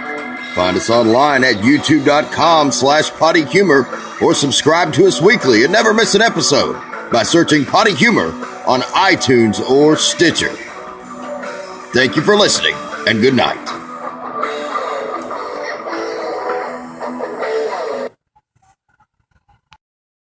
[SPEAKER 12] Find us online at youtube.com/pottyhumor or subscribe to us weekly and never miss an episode by searching Potty Humor on iTunes or Stitcher. Thank you for listening and good night.